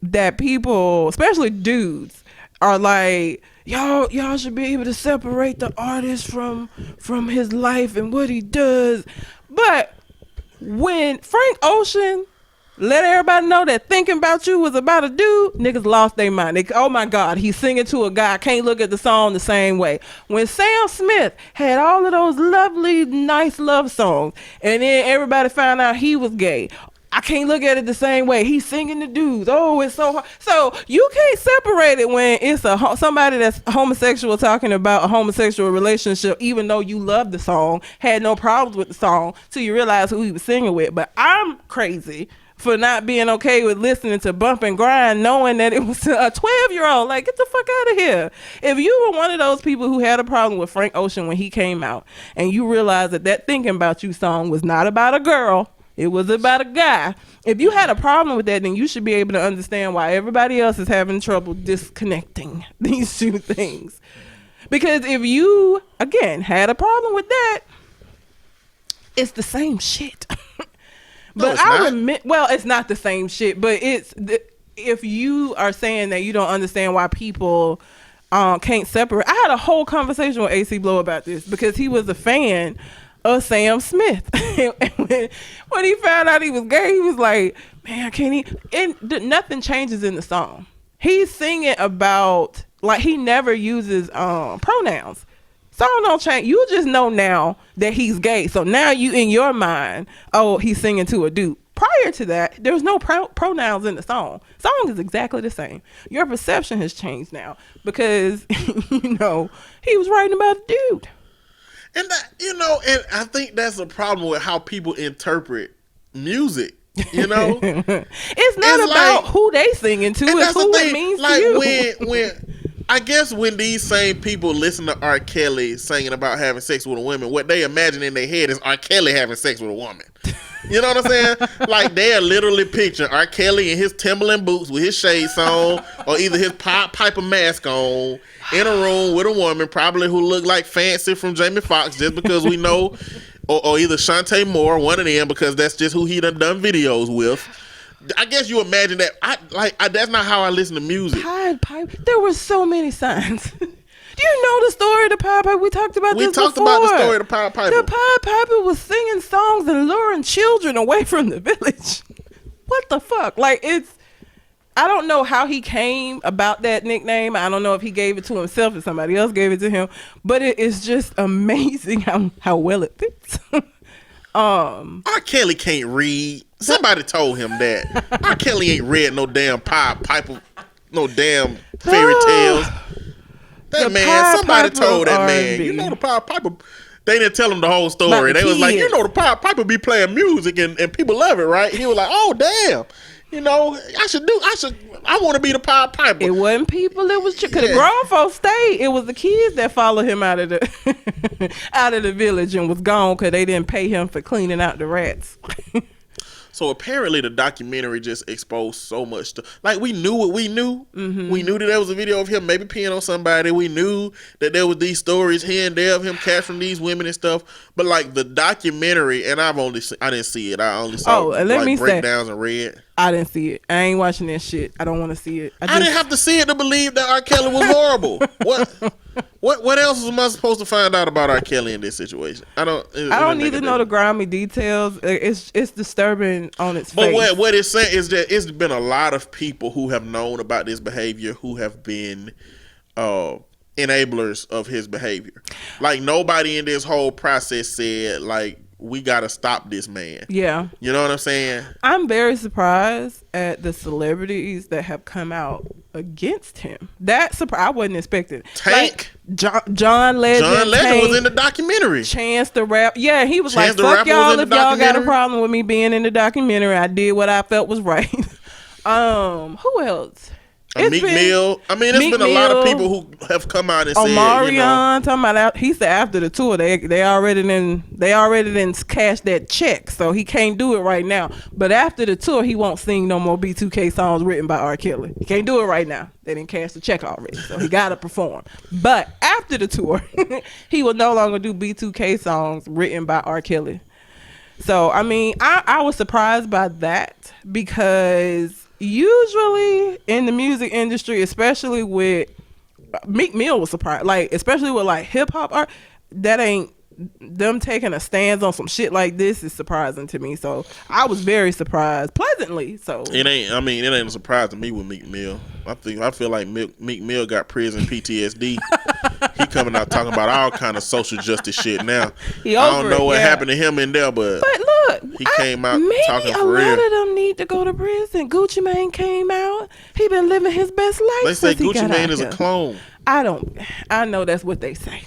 that people, especially dudes, are like, y'all should be able to separate the artist from his life and what he does. But when Frank Ocean let everybody know that Thinking About You was about a dude, niggas lost their mind. Oh my God, he's singing to a guy. I can't look at the song the same way. When Sam Smith had all of those lovely, nice love songs, and then everybody found out he was gay, I can't look at it the same way. He's singing to dudes. Oh, it's so hard. So you can't separate it when it's somebody that's homosexual talking about a homosexual relationship, even though you love the song, had no problems with the song, till you realize who he was singing with. But I'm crazy for not being okay with listening to Bump and Grind, knowing that it was a 12-year-old. Like, get the fuck out of here. If you were one of those people who had a problem with Frank Ocean when he came out, and you realized that Thinking About You song was not about a girl, it was about a guy. If you had a problem with that, then you should be able to understand why everybody else is having trouble disconnecting these two things. Because if you, again, had a problem with that, it's the same shit. But it's not the same shit, but if you are saying that you don't understand why people can't separate. I had a whole conversation with AC Blow about this because he was a fan of Sam Smith. And when he found out he was gay, he was like, man, nothing changes in the song. He's singing about, like, he never uses pronouns. Song don't change. You just know now that he's gay. So now you, in your mind, oh, he's singing to a dude. Prior to that, there was no pronouns in the song. Song is exactly the same. Your perception has changed now because, he was writing about a dude. And and I think that's a problem with how people interpret music. It's not about who they singing to, it's who it means to you. When I guess when these same people listen to R. Kelly singing about having sex with a woman, what they imagine in their head is R. Kelly having sex with a woman. You know what I'm saying? Like, they're literally picturing R. Kelly in his Timberland boots with his shades on, or either his Piper mask on, in a room with a woman, probably who looked like Fancy from Jamie Foxx, just because we know, or either Shantae Moore, one of them, because that's just who he done videos with. I guess you imagine that. That's not how I listen to music. Pied Piper. There were so many signs. Do you know the story of the Pied Piper? We talked about this before. We talked about the story of the Pied Piper. The Pied Piper was singing songs and luring children away from the village. What the fuck? Like, I don't know how he came about that nickname. I don't know if he gave it to himself or somebody else gave it to him. But it is just amazing how well it fits. R. Kelly can't read. Somebody told him that. R. Kelly ain't read no damn Pied Piper, no damn fairy tales. Somebody told that man. The Pied Piper. They didn't tell him the whole story. They was like, the Pied Piper be playing music and people love it, right? He was like, oh damn. I want to be the Pied Piper. It wasn't people. It was because the grown folks stayed. It was the kids that followed him out of the village and was gone because they didn't pay him for cleaning out the rats. So apparently the documentary just exposed so much stuff. Like, we knew what we knew. Mm-hmm. We knew that there was a video of him maybe peeing on somebody. We knew that there was these stories here and there of him capturing these women and stuff. But like the documentary, and I didn't see it. I only saw breakdowns and read. I didn't see it. I ain't watching that shit. I don't want to see it. I didn't have to see it to believe that R. Kelly was horrible. What else am I supposed to find out about R. Kelly in this situation? I don't need to know the grimy details. It's disturbing on its face. But what it's saying is that it's been a lot of people who have known about this behavior who have been enablers of his behavior. Like, nobody in this whole process said, like, we gotta stop this man. Yeah. You know what I'm saying? I'm very surprised at the celebrities that have come out against him. I wasn't expecting. Tank. Like John Legend. John Legend was in the documentary. Chance the Rapper. Yeah, he was like, fuck y'all if y'all got a problem with me being in the documentary. I did what I felt was right. Who else? Meek Mill. I mean, there's been a lot of people who have come out and said, Omarion, talking about he said after the tour they already done cashed that check, so he can't do it right now. But after the tour, he won't sing no more B2K songs written by R. Kelly. He can't do it right now. They didn't cash the check already, so he got to perform. But after the tour, he will no longer do B2K songs written by R. Kelly. So I mean, I was surprised by that because usually in the music industry, especially with Meek Mill was surprised, like especially with like hip hop art, that ain't them taking a stance on some shit like this is surprising to me. So I was very surprised, pleasantly. So it ain't a surprise to me with Meek Mill. I feel like Meek Mill got prison PTSD. He coming out talking about all kind of social justice shit now. I don't know what happened to him in there, but look, he came out talking for real. A lot of them need to go to prison. Gucci Mane came out. He been living his best life. They say Gucci Mane is a clone. I know that's what they say.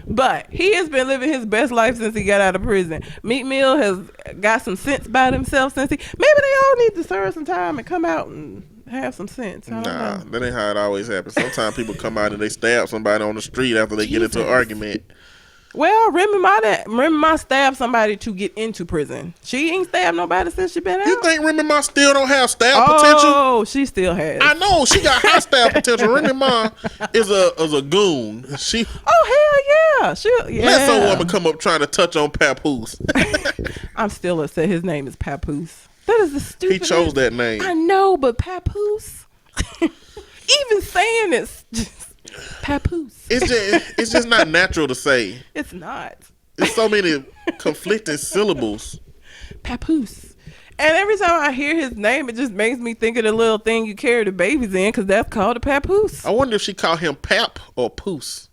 But he has been living his best life since he got out of prison. Meek Mill has got some sense by themselves since maybe they all need to serve some time and come out and have some sense. I don't Nah, know. that ain't how it always happens. Sometimes people come out and they stab somebody on the street after they get into an argument. Well, Remy Ma stabbed somebody to get into prison. She ain't stabbed nobody since she been out. You think Remy Ma still don't have stab potential? Oh, she still has. I know she got high stab potential. Remy Ma is a goon. She. Oh hell yeah! Let some woman come up trying to touch on Papoose. I'm still upset. His name is Papoose. That is the stupid. He chose that name. I know, but Papoose. Even saying it's just Papoose. It's just not natural to say. It's not. There's so many conflicting syllables. Papoose. And every time I hear his name, it just makes me think of the little thing you carry the babies in, because that's called a papoose. I wonder if she called him Pap or Poose.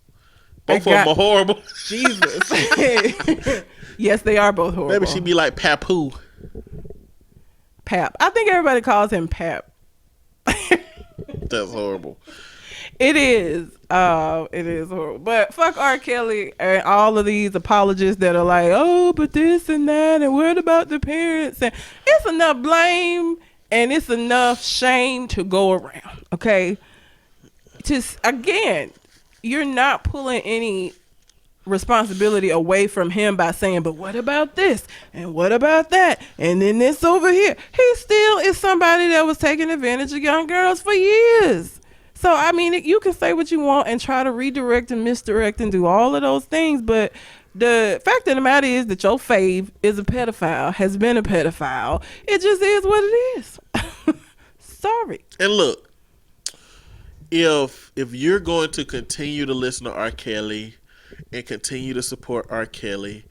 Both of them are horrible. Jesus. Yes, they are both horrible. Maybe she'd be like Papoo. Pap. I think everybody calls him Pap. That's horrible. It is. It is horrible. But fuck R. Kelly and all of these apologists that are like, oh, but this and that, and what about the parents? And it's enough blame and it's enough shame to go around. Okay. Just again, you're not pulling any responsibility away from him by saying, but what about this and what about that and then this over here. He still is somebody that was taking advantage of young girls for years. So I mean, you can say what you want and try to redirect and misdirect and do all of those things, but the fact of the matter is that your fave is a pedophile, has been a pedophile. It just is what it is. Sorry. And look, if you're going to continue to listen to R. Kelly and continue to support R. Kelly,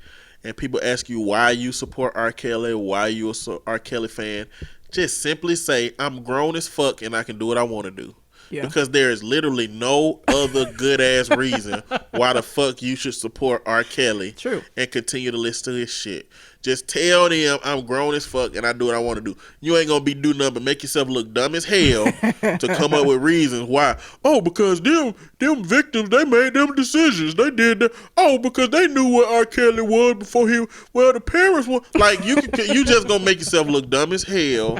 and people ask you why you support R. Kelly, why you a R. Kelly fan, just simply say, I'm grown as fuck and I can do what I want to do. Yeah. Because there is literally no other good ass reason why the fuck you should support R. Kelly. True. And continue to listen to his shit. Just tell them I'm grown as fuck and I do what I want to do. You ain't gonna be doing nothing but make yourself look dumb as hell to come up with reasons why. Oh, because them victims, they made them decisions. They did that. Oh, because they knew what R. Kelly was before the parents were. Like, you just gonna make yourself look dumb as hell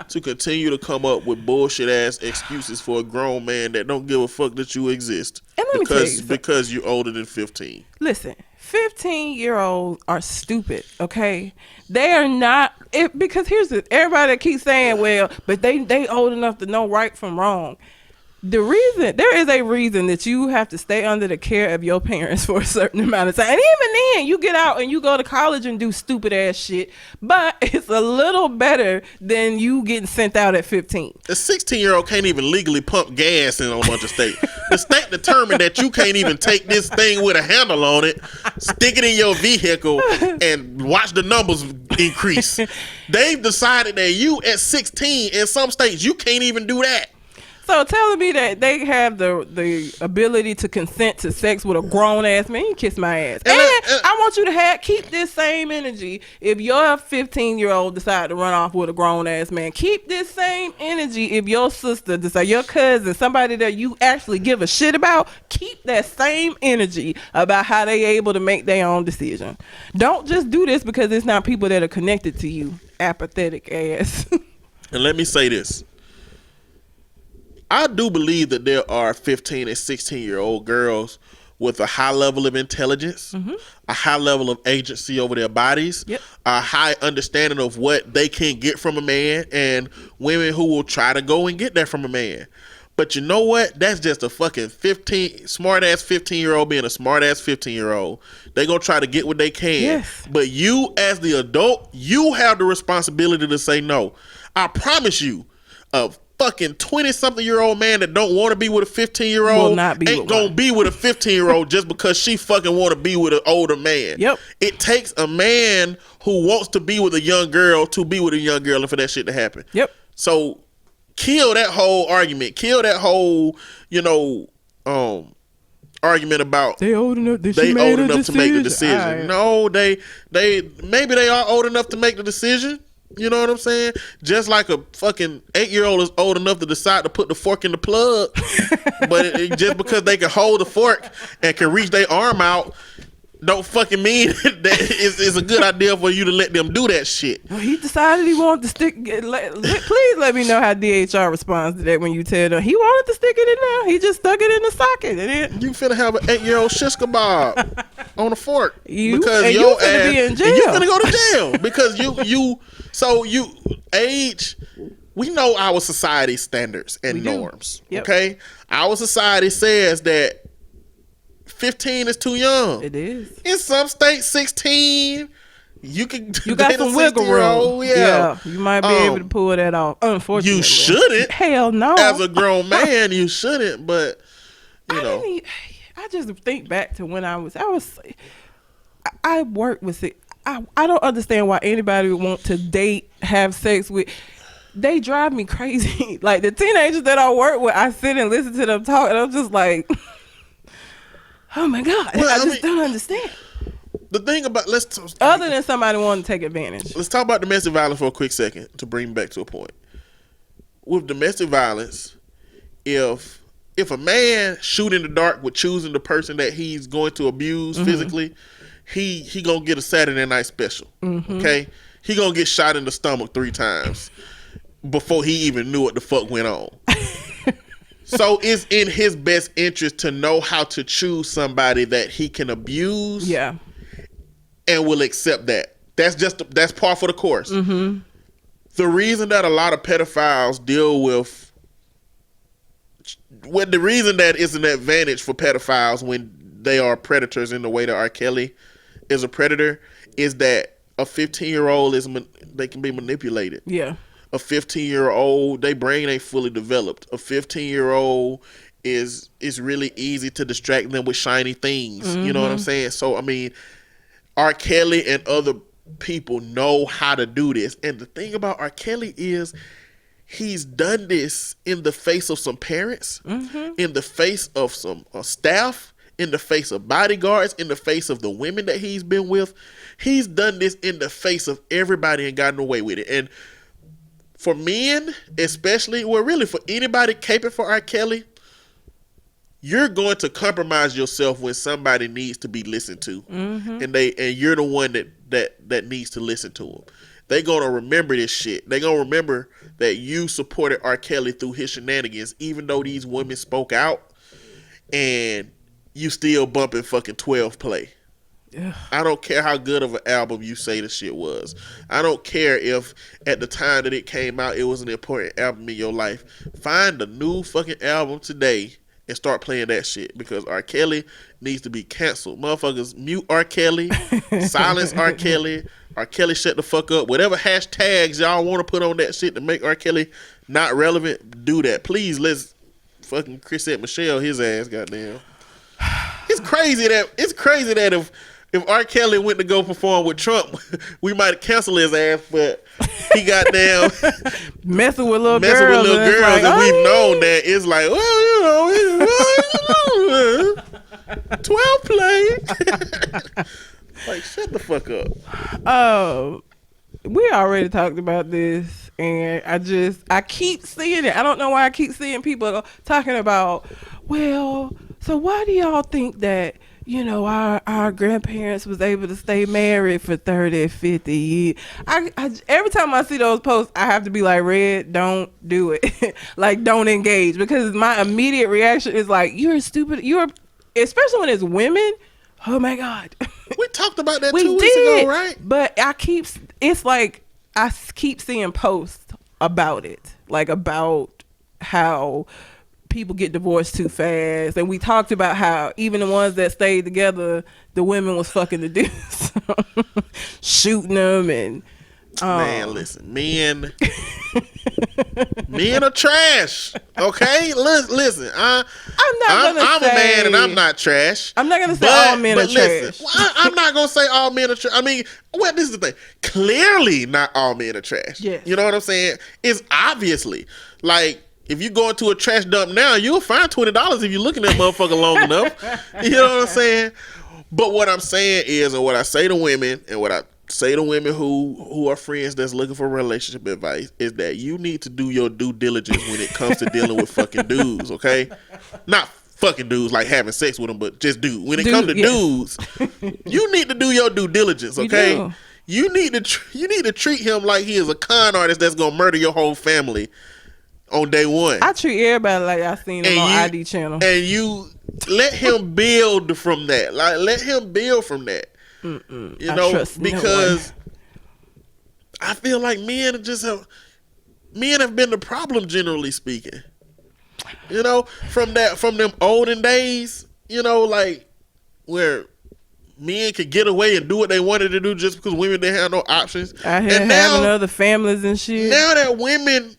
to continue to come up with bullshit ass excuses for a grown man that don't give a fuck that you exist. And let me tell you because you're older than 15. Listen, 15-year-olds are stupid, okay? They are not, because here's everybody that keeps saying, well, but they old enough to know right from wrong. There is a reason that you have to stay under the care of your parents for a certain amount of time. And even then, you get out and you go to college and do stupid ass shit, but it's a little better than you getting sent out at 15. A 16-year-old can't even legally pump gas in a bunch of states. The state determined that you can't even take this thing with a handle on it, stick it in your vehicle, and watch the numbers increase. They've decided that you at 16 in some states, you can't even do that. So telling me that they have the ability to consent to sex with a grown ass man, you kiss my ass. And I want you to keep this same energy. If your 15-year-old decide to run off with a grown ass man, keep this same energy. If your sister decide, your cousin, somebody that you actually give a shit about, keep that same energy about how they able to make their own decision. Don't just do this because it's not people that are connected to you. Apathetic ass. And let me say this. I do believe that there are 15 and 16-year-old girls with a high level of intelligence, a high level of agency over their bodies, a high understanding of what they can get from a man, and women who will try to go and get that from a man. But you know what? That's just a fucking smart-ass 15-year-old being a smart-ass 15-year-old. They gonna try to get what they can. Yes. But you, as the adult, you have the responsibility to say no. I promise you, fucking 20-something-year-old man that don't want to be with a 15-year-old ain't gonna be with a 15-year-old just because she fucking want to be with an older man. Yep. It takes a man who wants to be with a young girl to be with a young girl and for that shit to happen. Yep. So kill that whole argument. Kill that whole, argument about they old enough to make the decision. Right. No, they maybe they are old enough to make the decision. You know what I'm saying? Just like a fucking 8-year-old is old enough to decide to put the fork in the plug, but just because they can hold the fork and can reach their arm out, don't fucking mean that it's a good idea for you to let them do that shit. Well, he decided he wanted to stick. Please let me know how DHR responds to that when you tell them he wanted to stick it in there. He just stuck it in the socket. And you finna have an 8-year-old shish kebab on a fork because and your you finna ass, be in jail. and you finna go to jail because you age. We know our society standards and norms. Yep. Okay, our society says that 15 is too young. It is. In some states, 16. You got some wiggle room. Yeah, you might be able to pull that off. Unfortunately, you shouldn't. Hell no. As a grown man, you shouldn't. But I just think back to when I worked with it. I don't understand why anybody would want to date, have sex with. They drive me crazy. Like the teenagers that I work with, I sit and listen to them talk, and I'm just like. Oh my God! I don't understand. The thing about other than somebody wanting to take advantage. Let's talk about domestic violence for a quick second to bring back to a point. With domestic violence, if a man shoot in the dark with choosing the person that he's going to abuse physically, he gonna get a Saturday night special. Okay, he gonna get shot in the stomach 3 times before he even knew what the fuck went on. So it's in his best interest to know how to choose somebody that he can abuse. Yeah. And will accept that. That's par for the course. The reason that a lot of pedophiles deal with the reason that it's an advantage for pedophiles when they are predators in the way that R. Kelly is a predator is that a 15-year-old they can be manipulated. Yeah. A 15-year-old, their brain ain't fully developed. A 15-year-old is really easy to distract them with shiny things. You know what I'm saying? So, I mean, R. Kelly and other people know how to do this. And the thing about R. Kelly is he's done this in the face of some parents, in the face of some staff, in the face of bodyguards, in the face of the women that he's been with. He's done this in the face of everybody and gotten away with it. And for men, especially, well, really for anybody caping for R. Kelly, you're going to compromise yourself when somebody needs to be listened to, and you're the one that needs to listen to them. They're gonna remember this shit. They're gonna remember that you supported R. Kelly through his shenanigans, even though these women spoke out, and you still bumping fucking 12 play. Yeah. I don't care how good of an album you say the shit was. I don't care if at the time that it came out it was an important album in your life. Find a new fucking album today and start playing that shit because R. Kelly needs to be canceled. Motherfuckers, mute R. Kelly, silence R. Kelly, R. Kelly shut the fuck up. Whatever hashtags y'all want to put on that shit to make R. Kelly not relevant, do that. Please, let's fucking Chrisette Michelle his ass, goddamn. It's crazy that if R. Kelly went to go perform with Trump, we might cancel his ass, but he got down messing with little girls, like, and we've known that it's like, well, 12 play. Like, shut the fuck up. We already talked about this, and I keep seeing it. I don't know why I keep seeing people talking about, well, so why do y'all think that, you know, our grandparents was able to stay married for 30, 50 years. I every time I see those posts, I have to be like, Red, don't do it. Like, don't engage. Because my immediate reaction is like, you're stupid. Especially when it's women. Oh my God. We talked about that 2 weeks ago, right? But I keep seeing posts about it. Like, about how people get divorced too fast, and we talked about how even the ones that stayed together, the women was fucking the dudes, shooting them, and man, listen, men are trash. Okay, listen, I'm a man and I'm not trash. I'm not gonna say all men are trash. I'm not gonna say all men are trash. I mean, well, this is the thing. Clearly, not all men are trash. Yes. You know what I'm saying? It's obviously like. If you go into a trash dump now, you'll find $20 if you're looking at that motherfucker long enough. You know what I'm saying? But what I'm saying is, and what I say to women, and what I say to women who are friends that's looking for relationship advice, is that you need to do your due diligence when it comes to dealing with fucking dudes, okay? Not fucking dudes, like having sex with them, but just dudes. When it comes to dudes, you need to do your due diligence, okay? You need to treat him like he is a con artist that's gonna murder your whole family on day one. I treat everybody like I seen him on ID channel. And you let him build from that. Like, let him build from that. You know, because I feel like men have been the problem, generally speaking. You know, from them olden days, you know, like where men could get away and do what they wanted to do just because women didn't have no options. I had having other families and shit. Now that women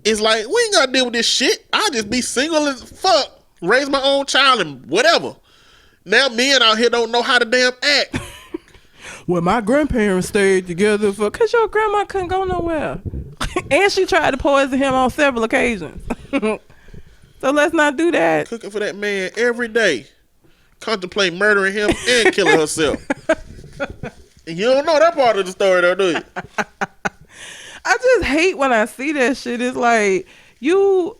it's like, we ain't gotta deal with this shit. I'll just be single as fuck, raise my own child and whatever. Now men out here don't know how to damn act. Well, my grandparents stayed together because your grandma couldn't go nowhere. And she tried to poison him on several occasions. So let's not do that. Cooking for that man every day. Contemplate murdering him and killing herself. And you don't know that part of the story though, do you? I just hate when I see that shit. It's like you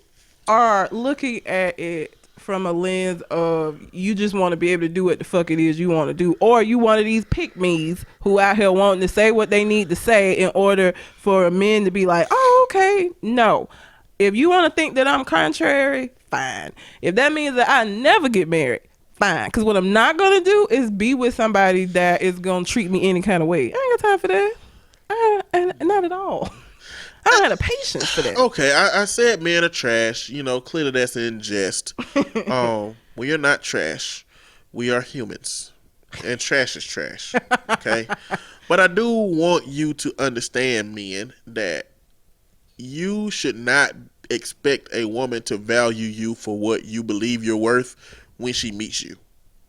are looking at it from a lens of you just want to be able to do what the fuck it is you want to do, or you one of these pick-me's who out here wanting to say what they need to say in order for men to be like, oh, okay. No. If you want to think that I'm contrary, fine. If that means that I never get married, fine. Because what I'm not going to do is be with somebody that is going to treat me any kind of way. I ain't got time for that. Not at all. I don't have the patience for that. Okay, I said men are trash. You know, clearly that's in jest. We are not trash. We are humans. And trash is trash. Okay? But I do want you to understand, men, that you should not expect a woman to value you for what you believe you're worth when she meets you.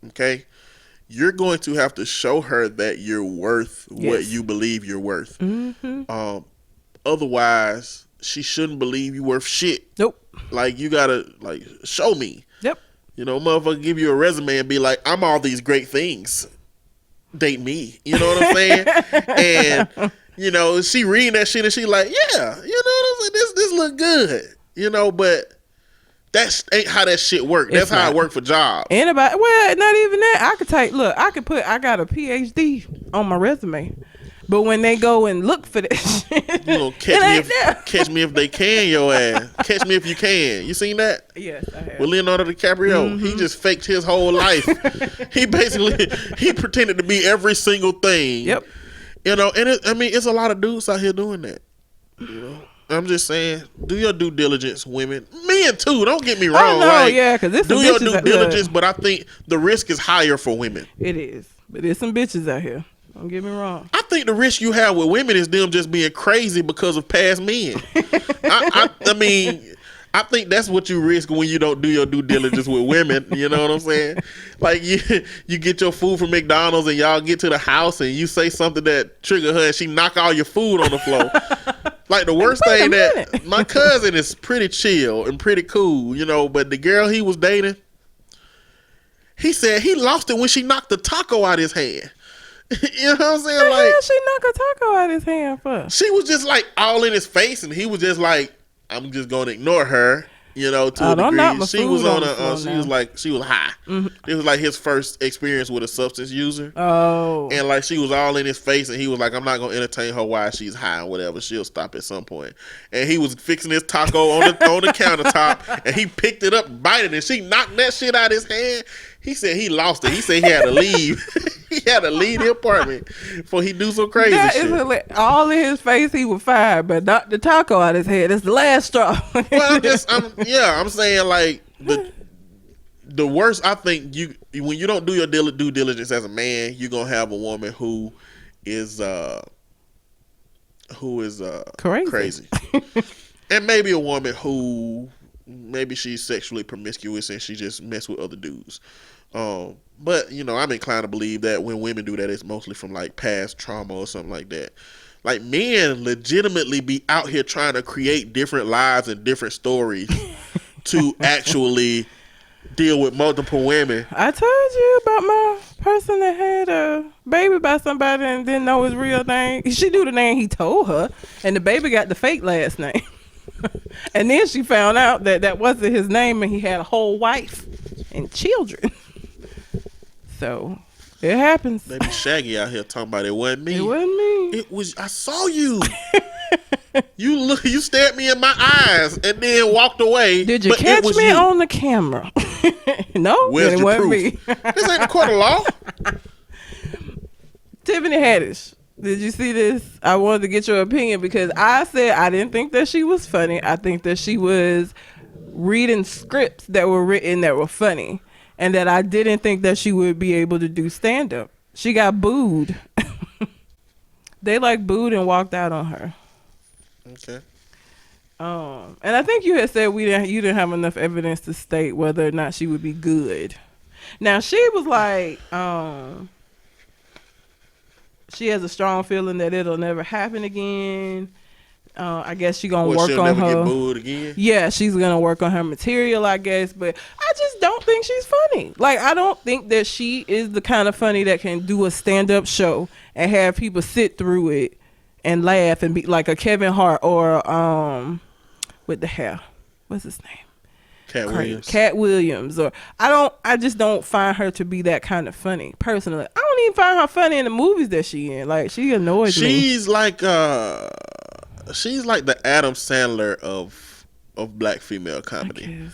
Okay? You're going to have to show her that you're worth what you believe you're worth. Mm-hmm. Otherwise, she shouldn't believe you worth shit. Nope. Like, you gotta, like, show me. Yep. You know, motherfucker give you a resume and be like, I'm all these great things. Date me. You know what I'm saying? And, you know, she reading that shit and she like, yeah, you know what I'm saying? This look good. You know, but that ain't how that shit work. That's how it work for jobs. Anybody, well, not even that. I got a PhD on my resume. But when they go and look for that shit, you gonna catch me if they can, your ass. Catch me if you can. You seen that? Yes, I have. With Leonardo DiCaprio, he just faked his whole life. He pretended to be every single thing. Yep. You know, and it's a lot of dudes out here doing that. You know, I'm just saying, do your due diligence, women, men too. Don't get me wrong. Oh no, like, yeah, because do your due diligence, but I think the risk is higher for women. It is, but there's some bitches out here. Don't get me wrong. I think the risk you have with women is them just being crazy because of past men. I mean, I think that's what you risk when you don't do your due diligence with women. You know what I'm saying? Like you get your food from McDonald's and y'all get to the house and you say something that trigger her and she knock all your food on the floor. Like the worst thing that my cousin is pretty chill and pretty cool, you know, but the girl he was dating, he said he lost it when she knocked the taco out his hand. You know what I'm saying? Like, hell she knock a taco out his hand for? She was just like all in his face, and he was just like, "I'm just gonna ignore her." You know, to a degree. She was on a. She was high. Mm-hmm. It was like his first experience with a substance user. Oh. And like she was all in his face, and he was like, "I'm not gonna entertain her while she's high or whatever. She'll stop at some point." And he was fixing his taco on the countertop, and he picked it up, bite it, and she knocked that shit out of his hand. He said he lost it. He said he had to leave. He had to leave the apartment before he do some crazy shit. All in his face, he was fine, but not the taco out his head. That's the last straw. Well, I'm saying like the worst. I think when you don't do your due diligence as a man, you're gonna have a woman who is crazy, and maybe a woman who maybe she's sexually promiscuous and she just mess with other dudes. But you know, I'm inclined to believe that when women do that, it's mostly from like past trauma or something like that. Like men legitimately be out here trying to create different lives and different stories to actually deal with multiple women. I told you about my person that had a baby by somebody and didn't know his real name. She knew the name he told her, and the baby got the fake last name. And then she found out that wasn't his name and he had a whole wife. and children. So it happens. Baby Shaggy out here talking about it wasn't me. It wasn't me. It was. I saw you. You stared me in my eyes and then walked away. Did you but catch it was me you. on the camera? No, Where's it your wasn't proof? me. This ain't the court of law. Tiffany Haddish. Did you see this? I wanted to get your opinion because I said I didn't think that she was funny. I think that she was reading scripts that were written that were funny, and that I didn't think that she would be able to do stand up. She got booed. They booed and walked out on her. Okay. And I think you had said you didn't have enough evidence to state whether or not she would be good. Now she was like, she has a strong feeling that it'll never happen again. I guess she's gonna work she'll on never her. get booed again? Yeah, she's gonna work on her material, I guess. But I just don't think she's funny. I don't think that she is the kind of funny that can do a stand-up show and have people sit through it and laugh and be like a Kevin Hart or with the hair. What's his name? Cat Williams. Or I just don't find her to be that kind of funny. Personally, I don't even find her funny in the movies that she in. She annoys me. She's like the Adam Sandler of black female comedy.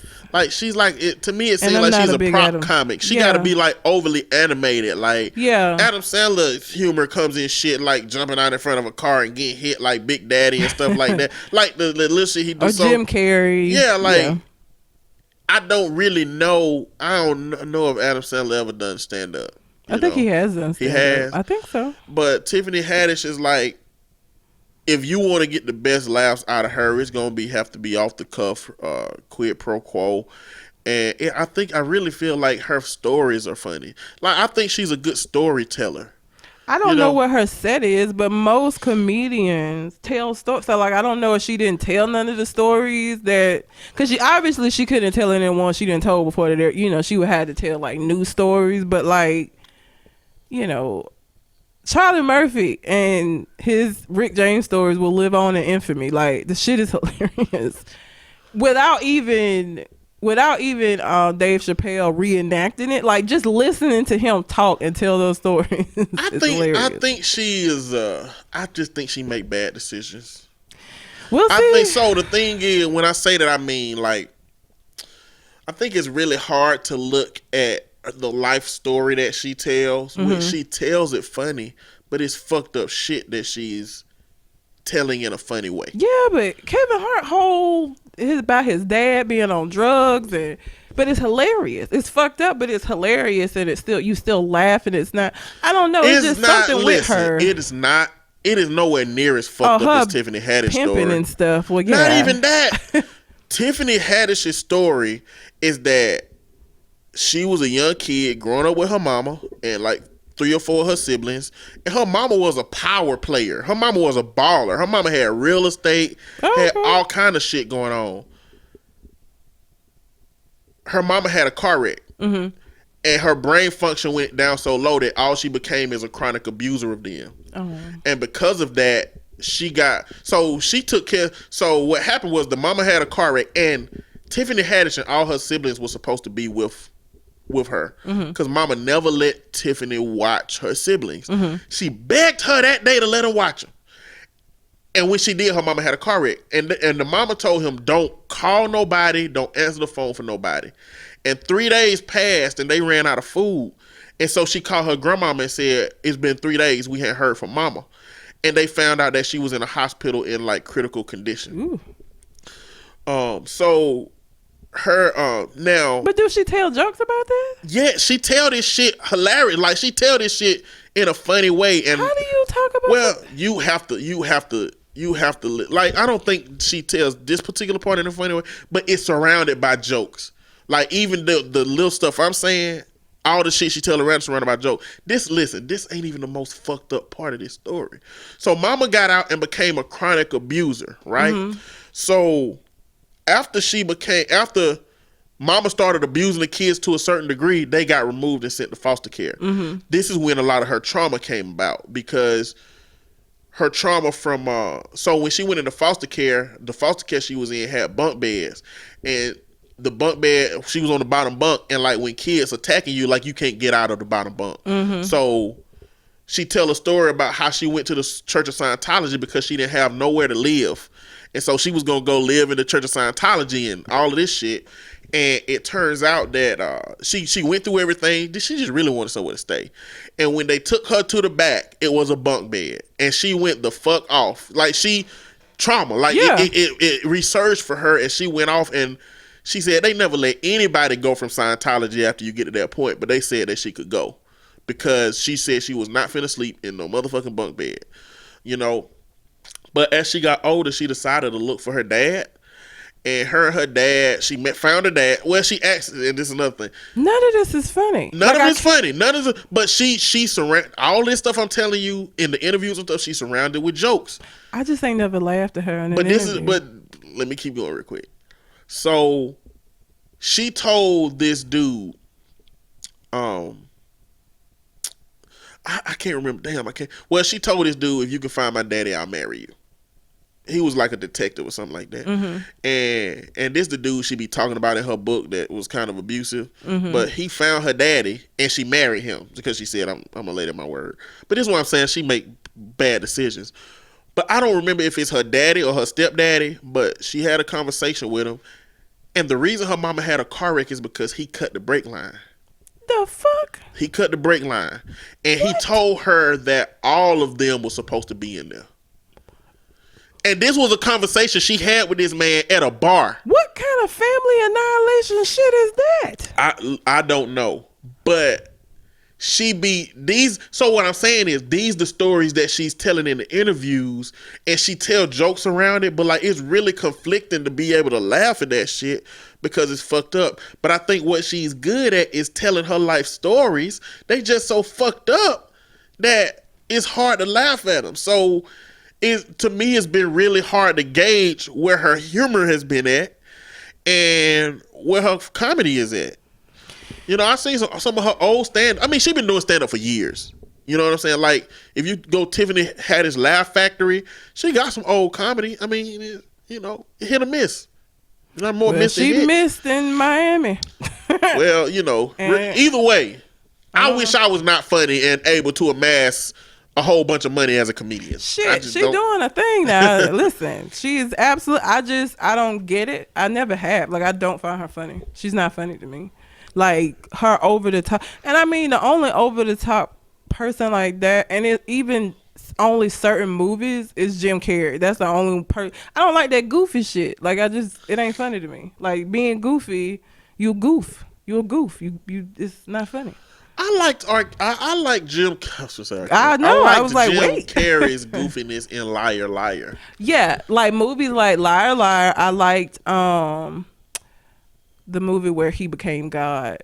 She's like it to me. It seems like she's a prop comic. She got to be overly animated. Adam Sandler's humor comes in shit like jumping out in front of a car and getting hit like Big Daddy and stuff like that. The little shit he do. Or Jim Carrey. Yeah, I don't really know. I don't know if Adam Sandler ever done stand up. I think he has done stand up. He has. I think so. But Tiffany Haddish is if you want to get the best laughs out of her, it's gonna have to be off the cuff, quid pro quo. And I really feel like her stories are funny. I think she's a good storyteller. I don't know what her set is, but most comedians tell stories. So I don't know if she didn't tell none of the stories because she couldn't tell any one she didn't tell before that. She would have to tell new stories, but Charlie Murphy and his Rick James stories will live on in infamy. The shit is hilarious. Without even Dave Chappelle reenacting it, just listening to him talk and tell those stories. I think she is. I just think she make bad decisions. We'll see. I think so. The thing is, when I say that, I mean I think it's really hard to look at the life story that she tells. When she tells it funny, but it's fucked up shit that she's telling in a funny way. Yeah, but Kevin Hart about his dad being on drugs but it's hilarious. It's fucked up, but it's hilarious, and you still laugh, and it's not. I don't know. It's just not, something with her. It is not. It is nowhere near as fucked up as Tiffany Haddish pimping story and stuff. Well, yeah. Not even that. Tiffany Haddish's story is that she was a young kid growing up with her mama and 3 or 4 of her siblings, and her mama was a power player. Her mama was a baller. Her mama had real estate, had all kind of shit going on. Her mama had a car wreck, and her brain function went down so low that all she became is a chronic abuser of them. And because of that, she took care. So what happened was the mama had a car wreck, and Tiffany Haddish and all her siblings were supposed to be with her because mama never let Tiffany watch her siblings. She begged her that day to let her watch them, and when she did, her mama had a car wreck, and the mama told him, don't call nobody, don't answer the phone for nobody. And 3 days passed and they ran out of food, and so she called her grandmama and said, it's been 3 days, we hadn't heard from mama. And they found out that she was in a hospital in critical condition. So her now, but do she tell jokes about that? Yeah, she tell this shit hilarious. She tell this shit in a funny way. And how do you talk about that? You have to I don't think she tells this particular part in a funny way, but it's surrounded by jokes. Even the little stuff I'm saying, all the shit she tell around is surrounded by joke. This ain't even the most fucked up part of this story. So mama got out and became a chronic abuser, right? So after mama started abusing the kids to a certain degree, they got removed and sent to foster care. This is when a lot of her trauma came about, because her trauma from so when she went into foster care, the foster care she was in had bunk beds, and the bunk bed, she was on the bottom bunk, and like when kids attacking you, like you can't get out of the bottom bunk. So she tell a story about how she went to the Church of Scientology because she didn't have nowhere to live. And so she was going to go live in the Church of Scientology and all of this shit. And it turns out that she went through everything. She just really wanted somewhere to stay. And when they took her to the back, it was a bunk bed. And she went the fuck off. Like trauma. Like it resurged for her, and she went off, and she said they never let anybody go from Scientology after you get to that point. But they said that she could go. Because she said she was not finna sleep in no motherfucking bunk bed. You know? But as she got older, she decided to look for her dad. And her dad, found her dad. Well, she asked, and this is another thing. None of this is funny. None of it's funny. But she surrounded, all this stuff I'm telling you in the interviews and stuff, she's surrounded with jokes. I just ain't never laughed at her in But let me keep going real quick. So she told this dude, I can't remember. Damn, I can't. Well, she told this dude, if you can find my daddy, I'll marry you. He was like a detective or something like that. And this the dude she be talking about in her book that was kind of abusive. But he found her daddy and she married him because she said, I'm a lady of my word. But this is what I'm saying. She make bad decisions. But I don't remember if it's her daddy or her stepdaddy, but she had a conversation with him. And the reason her mama had a car wreck is because he cut the brake line. The fuck? He cut the brake line. And he told her that all of them were supposed to be in there. And this was a conversation she had with this man at a bar. What kind of family annihilation shit is that? I don't know. But so what I'm saying is these the stories that she's telling in the interviews, and she tell jokes around it, but like it's really conflicting to be able to laugh at that shit because it's fucked up. But I think what she's good at is telling her life stories. They just so fucked up that it's hard to laugh at them. So to me, it's been really hard to gauge where her humor has been at and where her comedy is at. You know, I seen some of her old stand. I mean, she been doing stand up for years. You know what I'm saying? Like, if you go Tiffany Haddish Laugh Factory, she got some old comedy. I mean, you know, hit or miss. Not more miss than hit. She missed in Miami. Well, you know, either way, I wish I was not funny and able to amass a whole bunch of money as a comedian. Shit, she doing a thing now. Listen, she is absolute. I don't get it. I never have. Like, I don't find her funny. She's not funny to me. Like, her over the top. And I mean, the only over the top person like that, and it even only certain movies, is Jim Carrey. That's the only person. I don't like that goofy shit. Like, it ain't funny to me. Like, being goofy, you goof. You're a goof. You it's not funny. I like Jim. I know. I was like, Jim wait. Carrey's goofiness in Liar Liar. Yeah, like movies like Liar Liar. I liked the movie where he became God.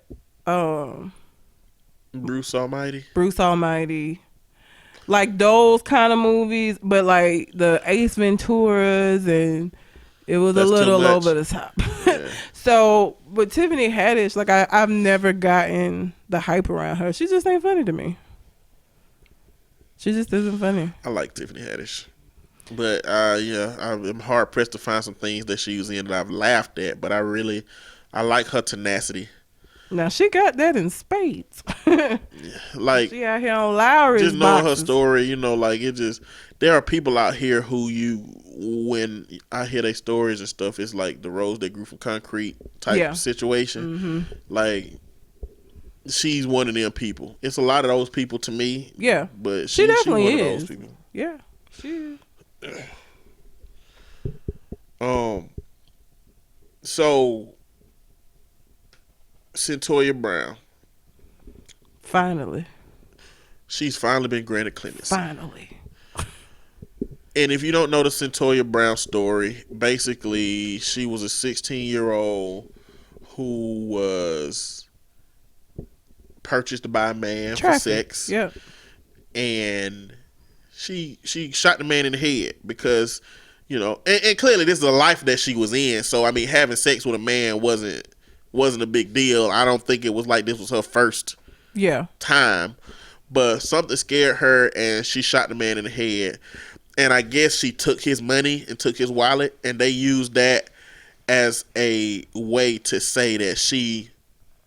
Bruce Almighty. Like those kind of movies, but like the Ace Venturas, and it was a little over the top. Yeah. So, but Tiffany Haddish, like I've never gotten the hype around her. She just ain't funny to me. She just isn't funny. I like Tiffany Haddish. But yeah, I'm hard pressed to find some things that she was in that I've laughed at, but I like her tenacity. Now she got that in spades. Like, she out here on Lowry's just knowing boxes. her story, you know, like there are people out here who when I hear their stories and stuff, it's like the rose that grew from concrete type situation. Mm-hmm. Like, she's one of them people. It's a lot of those people to me. Yeah, but she definitely one is. Of those people. Yeah, she is. So Cintoya Brown. Finally. She's finally been granted clemency. Finally. And if you don't know the Cintoya Brown story, basically she was a 16-year-old who was purchased by a man for sex. Yeah. And she shot the man in the head because, you know, and clearly this is a life that she was in. So I mean, having sex with a man wasn't a big deal. I don't think it was like this was her first time. But something scared her and she shot the man in the head. And I guess she took his money and took his wallet, and they used that as a way to say that she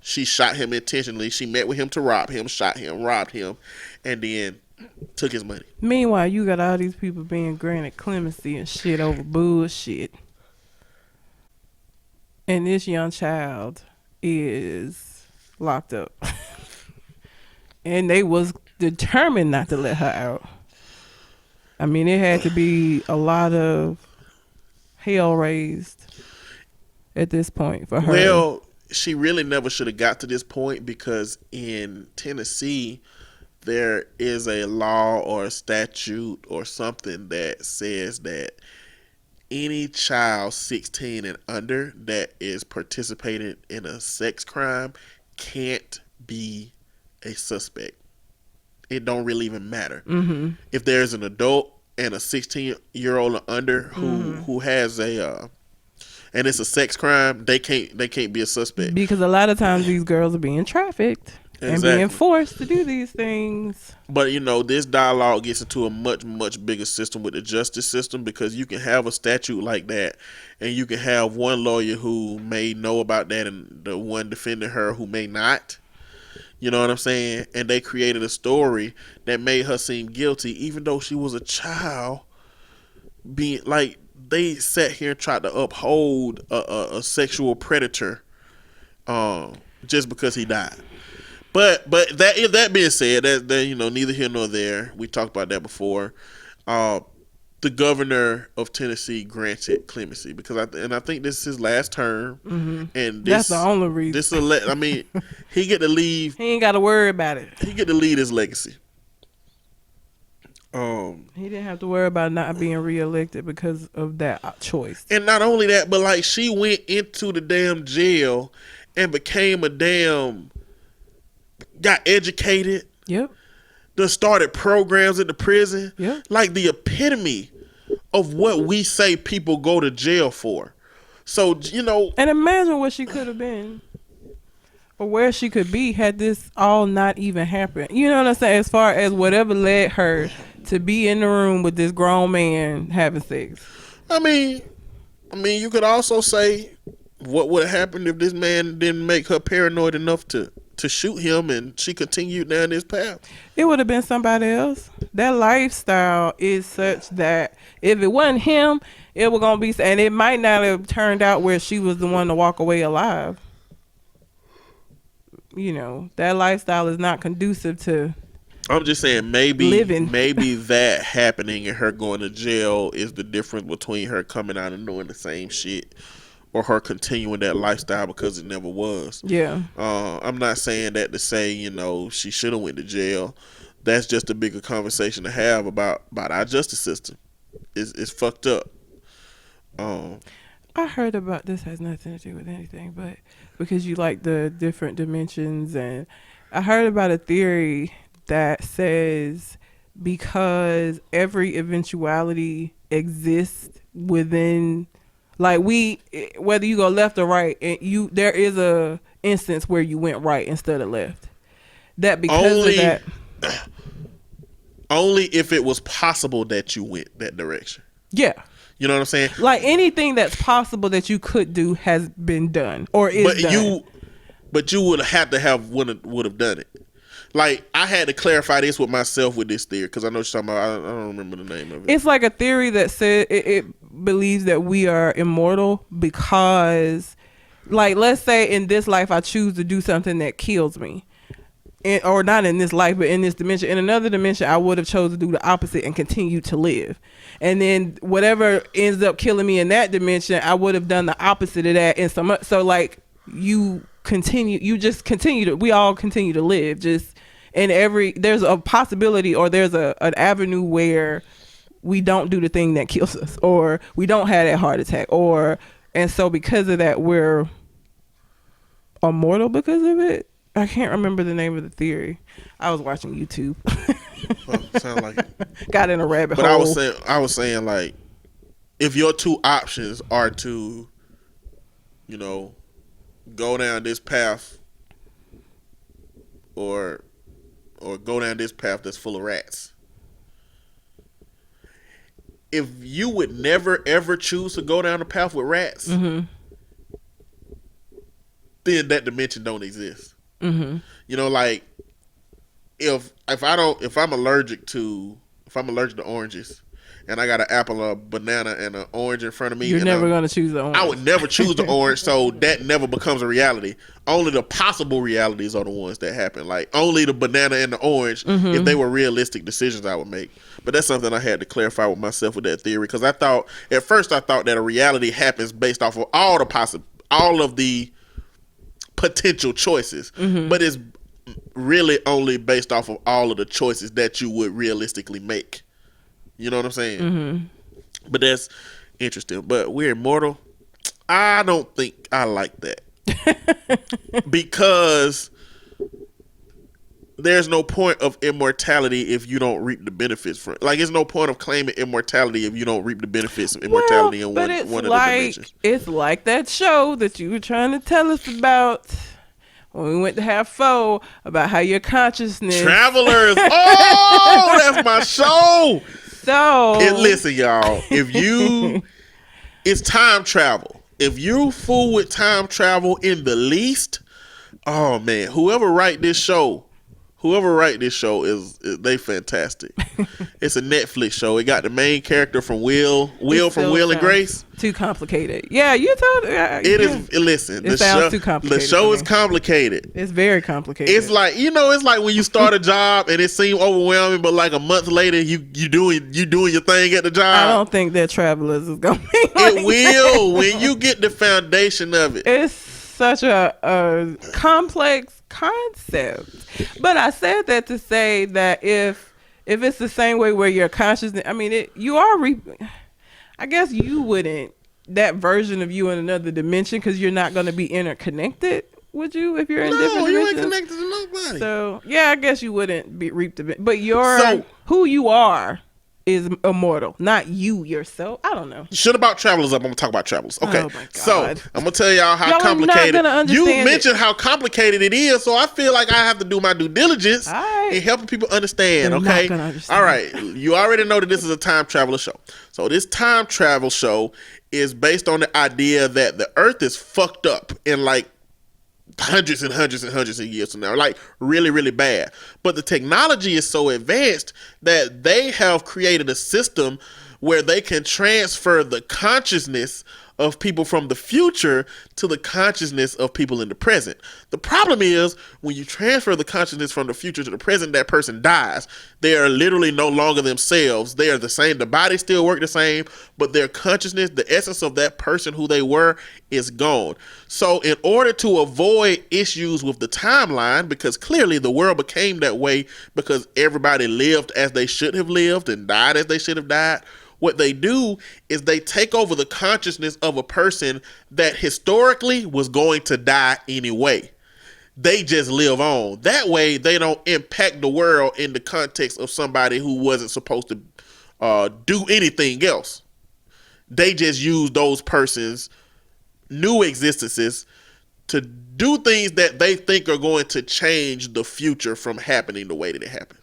shot him intentionally. She met with him to rob him, shot him, robbed him, and then took his money. Meanwhile, you got all these people being granted clemency and shit over bullshit. And this young child is locked up. And they was determined not to let her out. I mean, it had to be a lot of hell raised at this point for her. Well, she really never should have got to this point, because in Tennessee, there is a law or a statute or something that says that any child 16 and under that is participating in a sex crime can't be a suspect. It don't really even matter. Mm-hmm. If there's an adult and a 16-year-old or under who has a and it's a sex crime, they can't be a suspect. Because a lot of times these girls are being trafficked and being forced to do these things. But this dialogue gets into a much, much bigger system with the justice system, because you can have a statute like that and you can have one lawyer who may know about that and the one defending her who may not. You know what I'm saying? And they created a story that made her seem guilty, even though she was a child. Being like, they sat here and tried to uphold a sexual predator, just because he died. But that being said, that neither here nor there. We talked about that before. The governor of Tennessee granted clemency because I think this is his last term, and that's the only reason. He get to leave. He ain't got to worry about it. He get to lead his legacy. He didn't have to worry about not being reelected because of that choice. And not only that, but like, she went into the damn jail and became got educated. Yep. Done started programs at the prison. Yep. Like the epitome of what we say people go to jail for. So, And imagine what she could have been, or where she could be had this all not even happened. You know what I'm saying? As far as whatever led her to be in the room with this grown man having sex. I mean, you could also say, what would have happened if this man didn't make her paranoid enough to shoot him and she continued down this path? It would have been somebody else. That lifestyle is such that if it wasn't him, it was going to be, and it might not have turned out where she was the one to walk away alive. That lifestyle is not conducive to I'm just saying, maybe living. Maybe that happening and her going to jail is the difference between her coming out and doing the same shit, or her continuing that lifestyle because it never was. Yeah. I'm not saying that to say, she should have went to jail. That's just a bigger conversation to have about our justice system. It's fucked up. I heard about this, has nothing to do with anything, but because you like the different dimensions, and I heard about a theory that says because every eventuality exists within, like, whether you go left or right, and there is a instance where you went right instead of left. That because of that, only if it was possible that you went that direction. Yeah. You know what I'm saying? Like, anything that's possible that you could do has been done or is done. But you would would have done it. Like, I had to clarify this with myself with this theory, because I know what you're talking about. I don't remember the name of it. It's like a theory that said it believes that we are immortal because, like, let's say in this life I choose to do something that kills me. Or not in this life, but in this dimension. In another dimension, I would have chosen to do the opposite and continue to live. And then whatever ends up killing me in that dimension, I would have done the opposite of that. And so like, we all continue to live. Just there's a possibility, or there's an avenue where we don't do the thing that kills us, or we don't have that heart attack, and so because of that, we're immortal because of it. I can't remember the name of the theory. I was watching YouTube. Sound like it. Got in a rabbit hole. But I was saying, like, if your two options are to, go down this path or go down this path that's full of rats. If you would never ever choose to go down the path with rats, then that dimension don't exist. Mm-hmm. You know, like if I'm allergic to oranges, and I got an apple, a banana, and an orange in front of me, You're never gonna choose the orange. I would never choose the orange, so that never becomes a reality. Only the possible realities are the ones that happen. Like only the banana and the orange, if they were realistic decisions, I would make. But that's something I had to clarify with myself with that theory, because at first I thought that a reality happens based off of all of the potential choices, but it's really only based off of all of the choices that you would realistically make. You know what I'm saying? But that's interesting. But we're immortal. I don't think I like that. Because there's no point of immortality if you don't reap the benefits from it. Like, there's no point of claiming immortality if you don't reap the benefits of immortality in one of the dimensions. It's like that show that you were trying to tell us about when we went to have pho, about how your consciousness... Travelers! Oh, that's my show! So... listen, y'all. It's time travel. If you fool with time travel in the least, oh, man. Whoever write this show they fantastic. It's a Netflix show. It got the main character from Will from Will and Grace. Too complicated. Yeah, you told it is. Listen, it sounds too complicated. The show is complicated. It's very complicated. It's like when you start a job and it seems overwhelming, but like a month later you doing your thing at the job. I don't think that Travelers is gonna be like it will when you get the foundation of it. It's such a complex concept. But I said that to say that if it's the same way where your consciousness, I mean, I guess you wouldn't, that version of you in another dimension, because you're not going to be interconnected, would you, if you're in different dimensions? No, you ain't connected to nobody. So, yeah, I guess you wouldn't reap the, but who you are is immortal, not you yourself. I don't know. Shit about Travelers up. I'm gonna talk about Travelers. Okay, oh my God. So I'm gonna tell y'all how complicated. You mentioned how complicated it is, so I feel like I have to do my due diligence in helping people understand. They're okay, not gonna understand. All right. You already know that this is a time traveler show. So this time travel show is based on the idea that the Earth is fucked up in like hundreds and hundreds and hundreds of years from now, like really, really bad. But the technology is so advanced that they have created a system where they can transfer the consciousness of people from the future to the consciousness of people in the present. The problem is when you transfer the consciousness from the future to the present, that person dies. They are literally no longer themselves. They are the same. The body still work the same, but their consciousness, the essence of that person who they were, is gone. So in order to avoid issues with the timeline, because clearly the world became that way because everybody lived as they should have lived and died as they should have died, what they do is they take over the consciousness of a person that historically was going to die anyway. They just live on. That way they don't impact the world in the context of somebody who wasn't supposed to do anything else. They just use those persons' new existences to do things that they think are going to change the future from happening the way that it happens.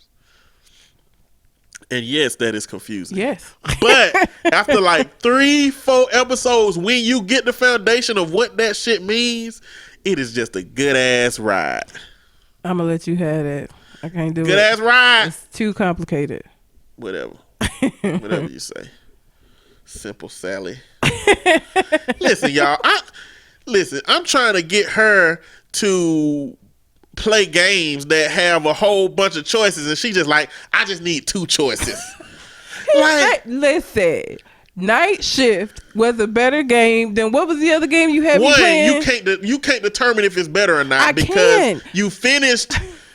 And yes, that is confusing. Yes. But after like 3-4 episodes, when you get the foundation of what that shit means, it is just a good ass ride. I'm gonna let you have it. I can't do it. Good ass ride. It's too complicated. Whatever. Whatever you say. Simple Sally. Listen, y'all. I'm trying to get her to play games that have a whole bunch of choices, and she just like, I just need 2 choices. Like, listen, Night Shift was a better game than what was the other game you had me playing? You can't determine if it's better or not I because can. you finished.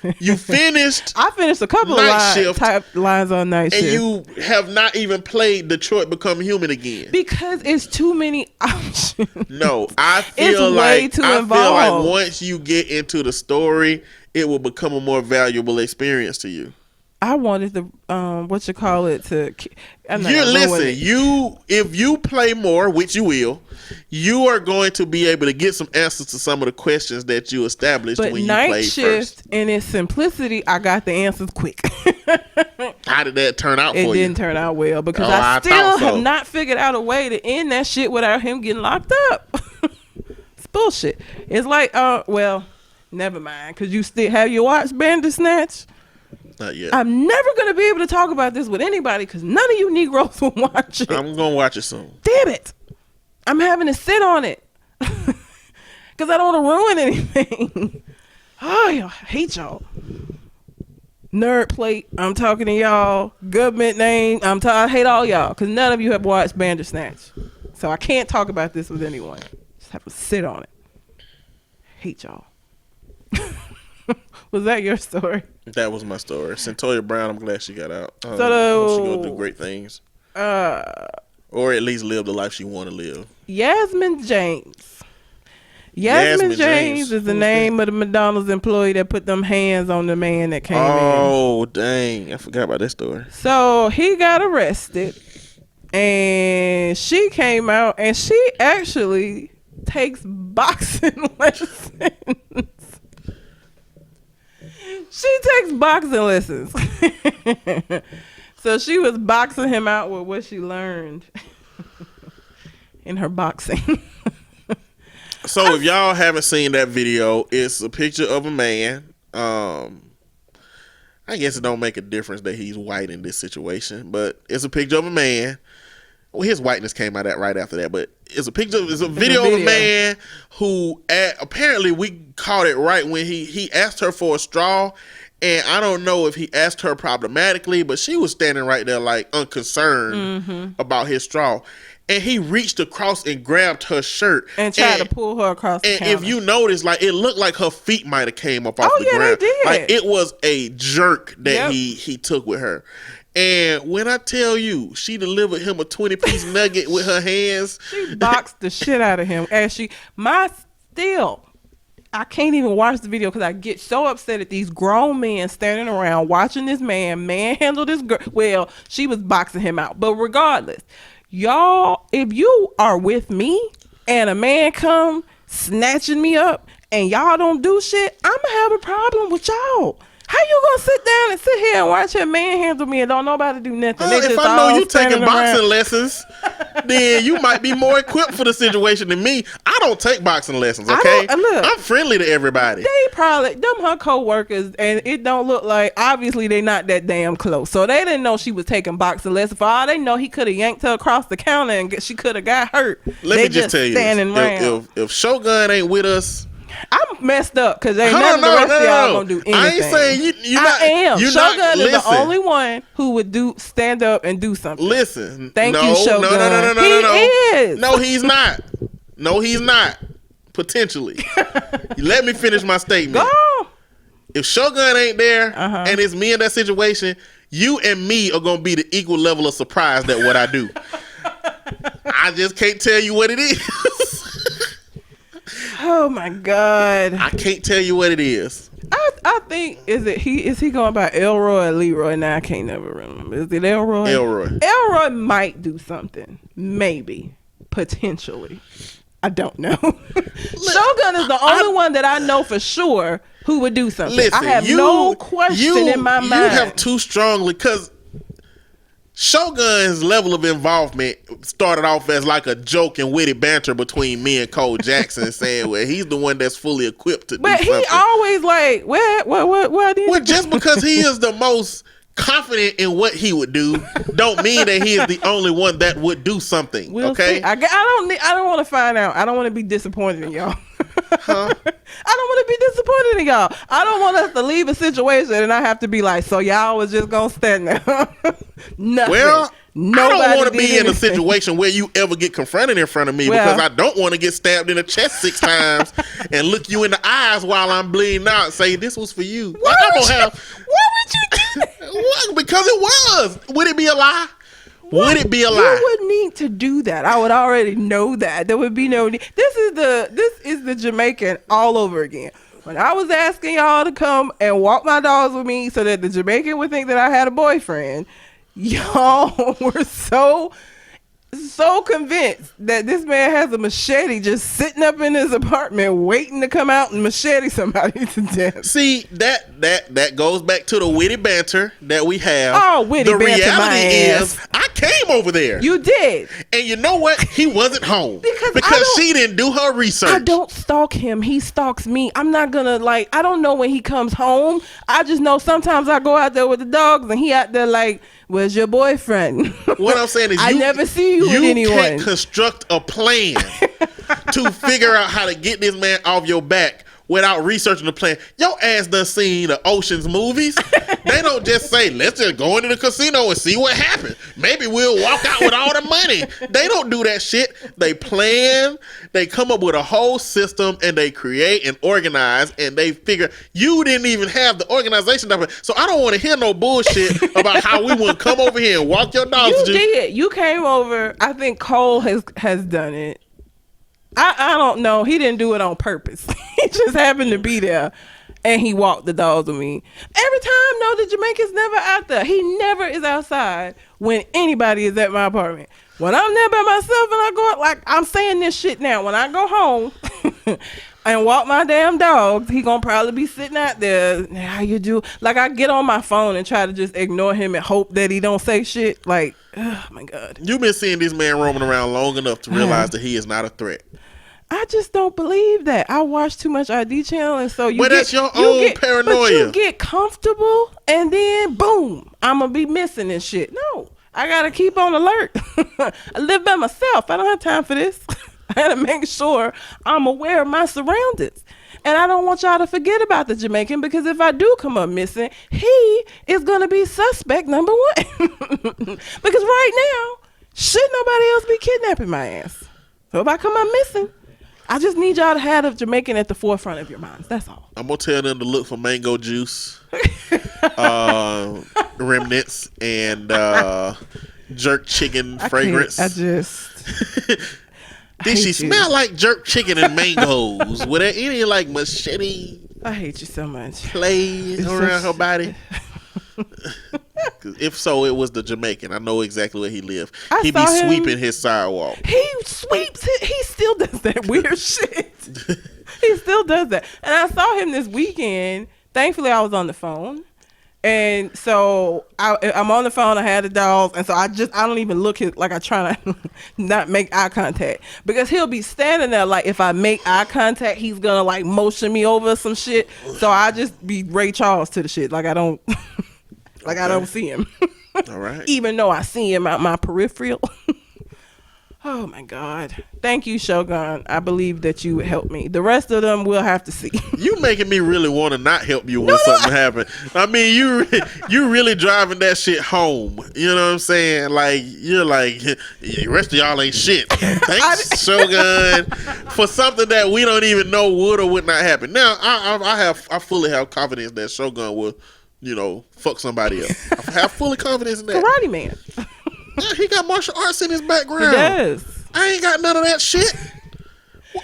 I finished a couple of lines on Night Shift, and you have not even played Detroit Become Human again because it's too many options. No, I feel like once you get into the story, it will become a more valuable experience to you. I wanted the if you play more, which you will, you are going to be able to get some answers to some of the questions that you established when you played first. But Night Shift, in its simplicity, I got the answers quick. How did that turn out for you? It didn't turn out well because I have not figured out a way to end that shit without him getting locked up. bullshit. It's like, well, never mind, because you still have you watched Bandersnatch? Not yet. I'm never gonna be able to talk about this with anybody because none of you Negroes will watch it. I'm gonna watch it soon. Damn it! I'm having to sit on it because I don't want to ruin anything. Oh, I hate y'all. Nerd plate, I'm talking to y'all. Government name, I hate all y'all because none of you have watched Bandersnatch. So I can't talk about this with anyone. Just have to sit on it. Hate y'all. Was that your story? That was my story. Cintoya Brown, I'm glad she got out. So she gonna do great things. Or at least live the life she want to live. Yasmine James. Yasmine James is the name of the McDonald's employee that put them hands on the man that came in. Oh, dang. I forgot about that story. So he got arrested and she came out and she actually takes boxing lessons. She takes boxing lessons. So she was boxing him out with what she learned in her boxing. So if y'all haven't seen that video, it's a picture of a man. I guess it don't make a difference that he's white in this situation, but it's a picture of a man. Well, his whiteness came out right after that, but it's a video of a man who apparently we caught it right when he asked her for a straw, and I don't know if he asked her problematically, but she was standing right there like unconcerned about his straw. And he reached across and grabbed her shirt and tried to pull her across the counter. And if you notice, like, it looked like her feet might have came up off the ground. They did. Like, it was a jerk that he took with her. And when I tell you, she delivered him a 20-piece nugget with her hands. She boxed the shit out of him. And I can't even watch the video because I get so upset at these grown men standing around watching this man manhandle this girl. Well, she was boxing him out. But regardless, y'all, if you are with me and a man come snatching me up and y'all don't do shit, I'm gonna have a problem with y'all. How you gonna sit down and sit here and watch a man handle me and don't nobody do nothing? If I know you taking boxing lessons, then you might be more equipped for the situation than me. I don't take boxing lessons, okay? I'm friendly to everybody. They probably, them her co-workers, and it don't look like, obviously they not that damn close. So they didn't know she was taking boxing lessons. For all they know, he could have yanked her across the counter and she could have got hurt. Let me just tell you this. If Shogun ain't with us, I'm messed up because ain't none of the rest of y'all gonna do anything. I ain't saying you're not. I am. Shogun is the listen. only one who would stand up and do something. Listen. Thank you, Shogun. No. He is. No, he's not. No, he's not. Potentially. Let me finish my statement. Go. If Shogun ain't there and it's me in that situation, you and me are gonna be the equal level of surprised at what I do. I just can't tell you what it is. Oh my God! I can't tell you what it is. I think is he going by Elroy or Leroy? Now I can't never remember. Is it Elroy? Elroy might do something, maybe, potentially. I don't know. Shogun is the only one that I know for sure who would do something. Listen, I have no question in my mind. You have too strongly because Shogun's level of involvement started off as like a joke and witty banter between me and Cole Jackson, saying, "Well, he's the one that's fully equipped to do something." But he always like, what? Well, just because he is the most confident in what he would do, don't mean that he is the only one that would do something. Okay, I don't want to find out. I don't want to be disappointed in y'all. I don't want to be disappointed in y'all. I don't want us to leave a situation and I have to be like, so y'all was just gonna stand there. Nothing. Well, I don't want to be in a situation where you ever get confronted in front of me because I don't want to get stabbed in the chest 6 times and look you in the eyes while I'm bleeding out and say this was for you. Why would you do that? Because it was. Would it be a lie? Would it be a lie? You would need to do that. I would already know that. There would be no need. This is the Jamaican all over again. When I was asking y'all to come and walk my dogs with me so that the Jamaican would think that I had a boyfriend, y'all were so convinced that this man has a machete just sitting up in his apartment waiting to come out and machete somebody to death. See, that goes back to the witty banter that we have. Oh, witty banter, reality my is ass. I came over there. You did. And you know what? He wasn't home. Because she didn't do her research. I don't stalk him. He stalks me. I'm not gonna I don't know when he comes home. I just know sometimes I go out there with the dogs and he out there like, where's your boyfriend? What I'm saying is I never see you with anyone. You can't construct a plan to figure out how to get this man off your back without researching the plan. Your ass done seen the Ocean's movies. They don't just say, let's just go into the casino and see what happens. Maybe we'll walk out with all the money. They don't do that shit. They plan, they come up with a whole system, and they create and organize, and they figure you didn't even have the organization. So I don't want to hear no bullshit about how we want to come over here and walk your dogs. You did. You came over. I think Cole has done it. I don't know. He didn't do it on purpose. He just happened to be there, and he walked the dogs with me. Every time, no, the Jamaican's never out there. He never is outside when anybody is at my apartment. When I'm there by myself and I go out, like I'm saying this shit now, when I go home and walk my damn dogs, he gonna probably be sitting out there. How you do? Like I get on my phone and try to just ignore him and hope that he don't say shit. Like, oh my God. You've been seeing this man roaming around long enough to realize that he is not a threat. I just don't believe that. I watch too much ID channel, and so that's your own paranoia. But you get comfortable, and then boom, I'm gonna be missing this shit. No, I gotta keep on alert. I live by myself. I don't have time for this. I gotta make sure I'm aware of my surroundings, and I don't want y'all to forget about the Jamaican, because if I do come up missing, he is gonna be suspect number one. Because right now, should nobody else be kidnapping my ass? So if I come up missing, I just need y'all to have the Jamaican at the forefront of your minds. That's all. I'm going to tell them to look for mango juice, remnants, and jerk chicken fragrance. Did she smell like jerk chicken and mangoes? Were there any like machete? I hate you so much. Play around her body? If so, it was the Jamaican. I know exactly where he lived. He be sweeping his sidewalk. He sweeps it. He still does that weird shit. He still does that. And I saw him this weekend. Thankfully, I was on the phone. And so I'm on the phone. I had the dogs. And so I don't even look like I try to not make eye contact. Because he'll be standing there like if I make eye contact, he's going to like motion me over some shit. So I just be Ray Charles to the shit. Like I don't... Like I don't see him. All right. Even though I see him out my peripheral. Oh my God. Thank you, Shogun. I believe that you would help me. The rest of them we'll have to see. You making me really want to not help you when something happens. I mean, you really driving that shit home. You know what I'm saying? Like you're like the rest of y'all ain't shit. Thanks, Shogun, for something that we don't even know would or would not happen. Now I fully have confidence that Shogun will, fuck somebody else. I have fully confidence in that. Karate man. Yeah, he got martial arts in his background. He does. I ain't got none of that shit.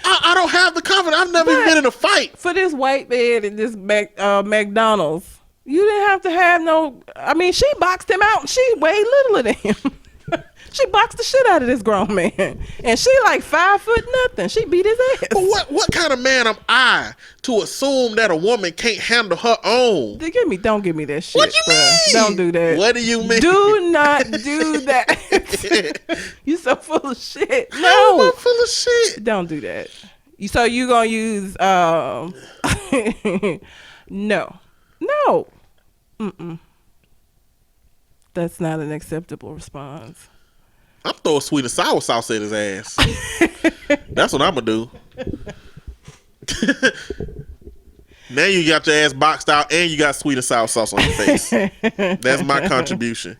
I don't have the confidence. I've never even been in a fight. For this white man in this McDonald's, you didn't have to have no... I mean, she boxed him out. She way littler than him. She boxed the shit out of this grown man. And she like 5 foot nothing. She beat his ass. But what kind of man am I to assume that a woman can't handle her own? Don't give me that shit. What you mean? Don't do that. What do you mean? Do not do that. You so full of shit. No. How am I full of shit? Don't do that. So you gonna use no. That's not an acceptable response. I'm throwing sweet and sour sauce at his ass. That's what I'm gonna do. Now you got your ass boxed out and you got sweet and sour sauce on your face. That's my contribution.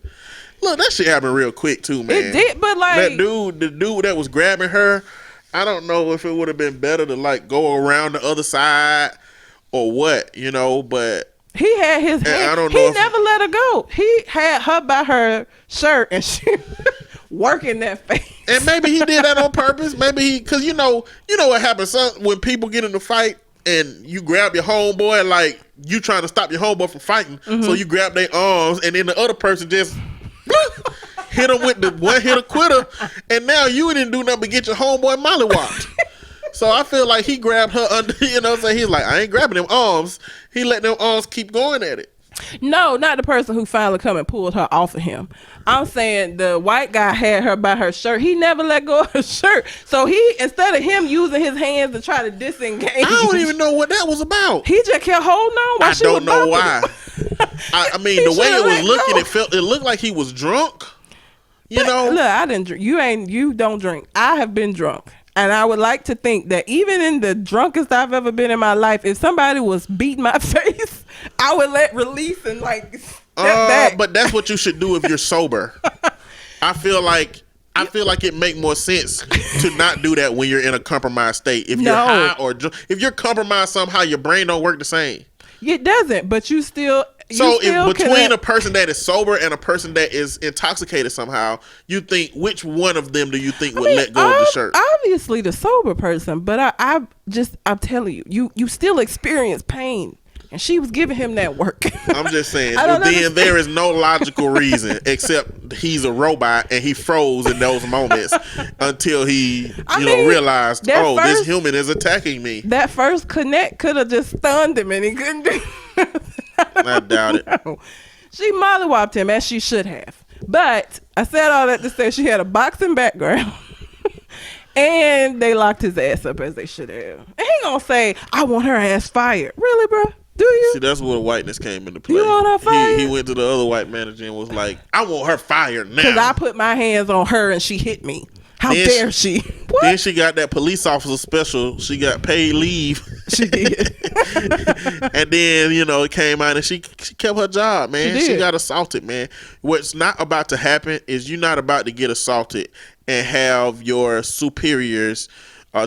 Look, that shit happened real quick too, man. It did, but like the dude that was grabbing her, I don't know if it would have been better to like go around the other side or what, but he had his hand. I don't know. He never let her go. He had her by her shirt and she working that face. And maybe he did that on purpose. Maybe because you know what happens when people get in a fight and you grab your homeboy, like you trying to stop your homeboy from fighting, so you grab their arms and then the other person just hit him with the one hitter quitter, and now you didn't do nothing but get your homeboy mollywopped. So I feel like he grabbed her under, so he's like, I ain't grabbing them arms. He let them arms keep going at it. No, not the person who finally come and pulled her off of him. I'm saying the white guy had her by her shirt. He never let go of her shirt. So he, instead of him using his hands to try to disengage, I don't even know what that was about. he just kept holding on while I she don't was know bumping why. it. I mean, He the way should've it was let looking, go. it looked like he was drunk. You know, Look, I didn't drink. You don't drink. I have been drunk. And I would like to think that even in the drunkest I've ever been in my life, if somebody was beating my face, I would let release and like step back. but that's what you should do if you're sober. I feel like it make more sense to not do that when you're in a compromised state. If you're high or if you're compromised somehow, your brain don't work the same. It doesn't, but you still. So if between a person that is sober and a person that is intoxicated somehow, you think which one of them do you think would let go of the shirt? Obviously the sober person, but I'm telling you still experience pain. And she was giving him that work. I'm just saying. Then there is no logical reason except he's a robot and he froze in those moments until he, realized, this human is attacking me. That first connect could have just stunned him and he couldn't do I doubt it. No. She mollywopped him as she should have. But I said all that to say she had a boxing background. And they locked his ass up as they should have. And he gonna say, I want her ass fired. Really, bro? Do you? See, that's where the whiteness came into play. You want her fired? He went to the other white manager and was like, I want her fired now. Because I put my hands on her and she hit me. How dare she? What? Then she got that police officer special. She got paid leave. She did. And then, it came out and she kept her job, man. She got assaulted, man. What's not about to happen is you're not about to get assaulted and have your superiors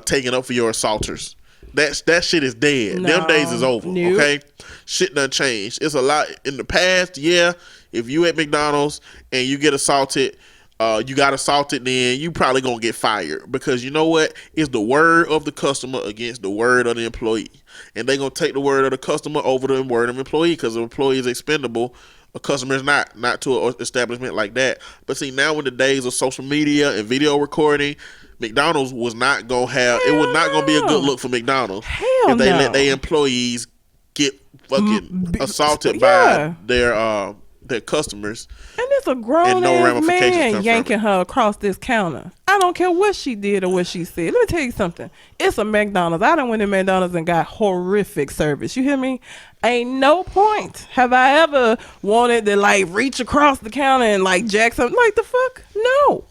taken up for your assaulters. That shit is dead. No, them days is over. nope. Okay, shit done changed. It's a lot in the past. Yeah, if you at McDonald's and you get assaulted, you got assaulted, then you probably gonna get fired because you know what? It's the word of the customer against the word of the employee, and they gonna take the word of the customer over the word of the employee because the employee is expendable. A customer is not to an establishment like that. But see, now in the days of social media and video recording, McDonald's was not gonna have. It was not gonna be a good look for McDonald's if they let their employees get fucking assaulted by their customers. And it's a grown ass man yanking her across this counter. I don't care what she did or what she said. Let me tell you something. It's a McDonald's. I done went to McDonald's and got horrific service. You hear me? Ain't no point have I ever wanted to like reach across the counter and like jack something. Like the fuck? No.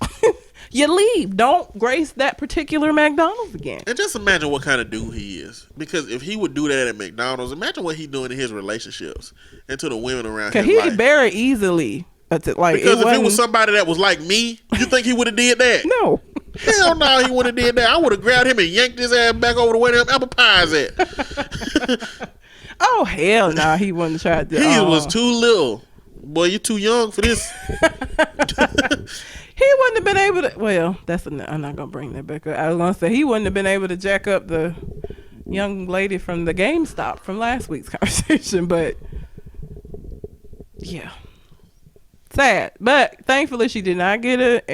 You leave. Don't grace that particular McDonald's again. And just imagine what kind of dude he is. Because if he would do that at McDonald's, imagine what he's doing in his relationships and to the women around him. Because he very easily. Because if it was somebody that was like me, you think he would have did that? No. Hell no, he would have did that. I would have grabbed him and yanked his ass back over to where them apple pies at. Oh, hell no, he wouldn't try to. He was too little. Boy, you're too young for this. He wouldn't have been able to. Well, I'm not gonna bring that back up. I was gonna say he wouldn't have been able to jack up the young lady from the GameStop from last week's conversation. But yeah, sad. But thankfully, she did not get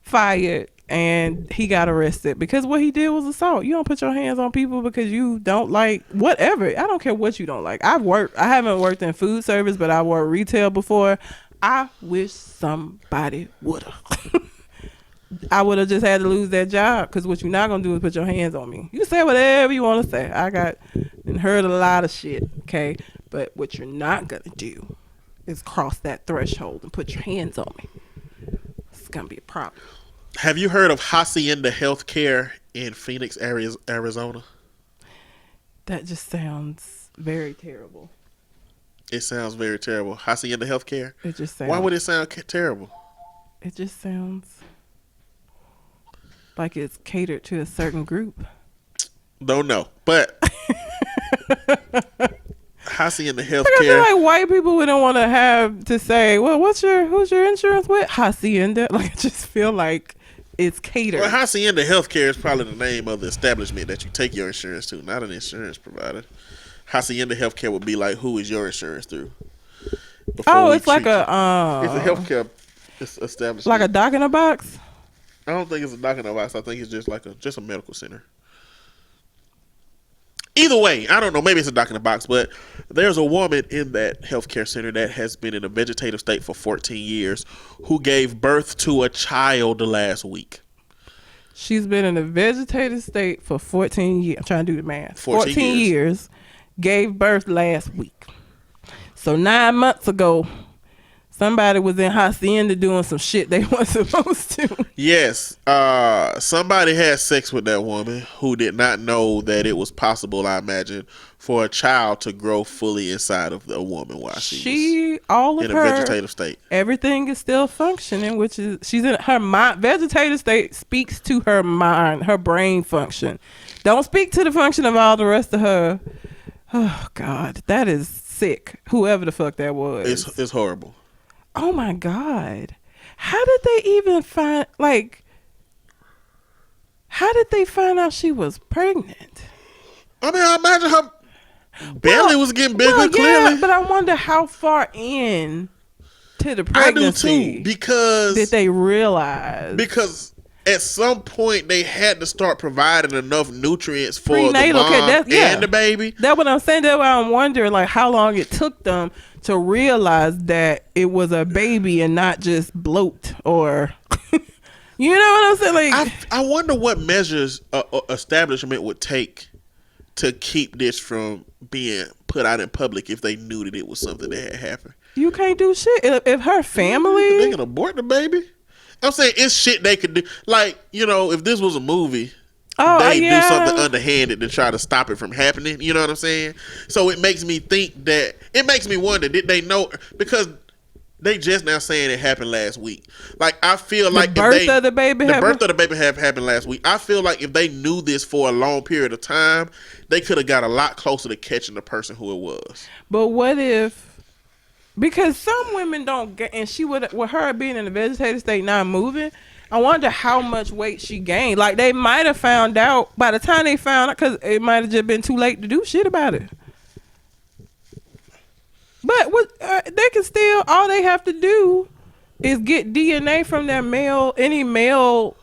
fired, and he got arrested because what he did was assault. You don't put your hands on people because you don't like whatever. I don't care what you don't like. I haven't worked in food service, but I worked retail before. I wish somebody would have. I would have just had to lose that job because what you're not going to do is put your hands on me. You say whatever you want to say. I got and heard a lot of shit, okay? But what you're not going to do is cross that threshold and put your hands on me. It's going to be a problem. Have you heard of Hacienda Healthcare in Phoenix, Arizona? That just sounds very terrible. It sounds very terrible. Hacienda Healthcare? It just sounds... Why would it sound terrible? It just sounds like it's catered to a certain group. Don't know. But Hacienda Healthcare... I feel like white people wouldn't want to have to say, well, who's your insurance with? Hacienda. Like, I just feel like it's catered. Well, Hacienda Healthcare is probably the name of the establishment that you take your insurance to, not an insurance provider. Hacienda Healthcare would be like, who is your insurance through? It's like it's a healthcare establishment. Like a doc in a box? I don't think it's a doc in a box. I think it's just like a medical center. Either way, I don't know. Maybe it's a doc in the box, but there's a woman in that healthcare center that has been in a vegetative state for 14 years who gave birth to a child last week. She's been in a vegetative state for 14 years. I'm trying to do the math. 14 years. Gave birth last week. So 9 months ago, somebody was in Hacienda doing some shit they weren't supposed to. Yes. Somebody had sex with that woman who did not know that it was possible, I imagine, for a child to grow fully inside of a woman while she was all of in her, a vegetative state. Everything is still functioning, which is she's in her mind. Vegetative state speaks to her mind, her brain function. Don't speak to the function of all the rest of her. Oh God, that is sick. Whoever the fuck that was. It's horrible. Oh my God. How did they even find, like, how did they find out she was pregnant? I mean, I imagine her belly was getting bigger, clearly. Yeah, but I wonder how far in to the pregnancy I do too, because did they realize? Because at some point they had to start providing enough nutrients for Prenatal the mom care, and the baby. That's what I'm saying. That's why I'm wondering, like, how long it took them to realize that it was a baby and not just bloat or, you know what I'm saying? Like, I wonder what measures a establishment would take to keep this from being put out in public if they knew that it was something that had happened. You can't do shit if her family. They can abort the baby. I'm saying it's shit they could do. Like, you know, if this was a movie, they do something underhanded to try to stop it from happening. You know what I'm saying? So it makes me think that, it makes me wonder, did they know? Because they just now saying it happened last week. Like, I feel like the birth of the baby happened last week. I feel like if they knew this for a long period of time, they could have got a lot closer to catching the person who it was. But what if, because some women don't get, and she would, with her being in a vegetative state, not moving, I wonder how much weight she gained. Like, they might have found out by the time they found out, because it might have just been too late to do shit about it. But what they can still, all they have to do is get DNA from their any male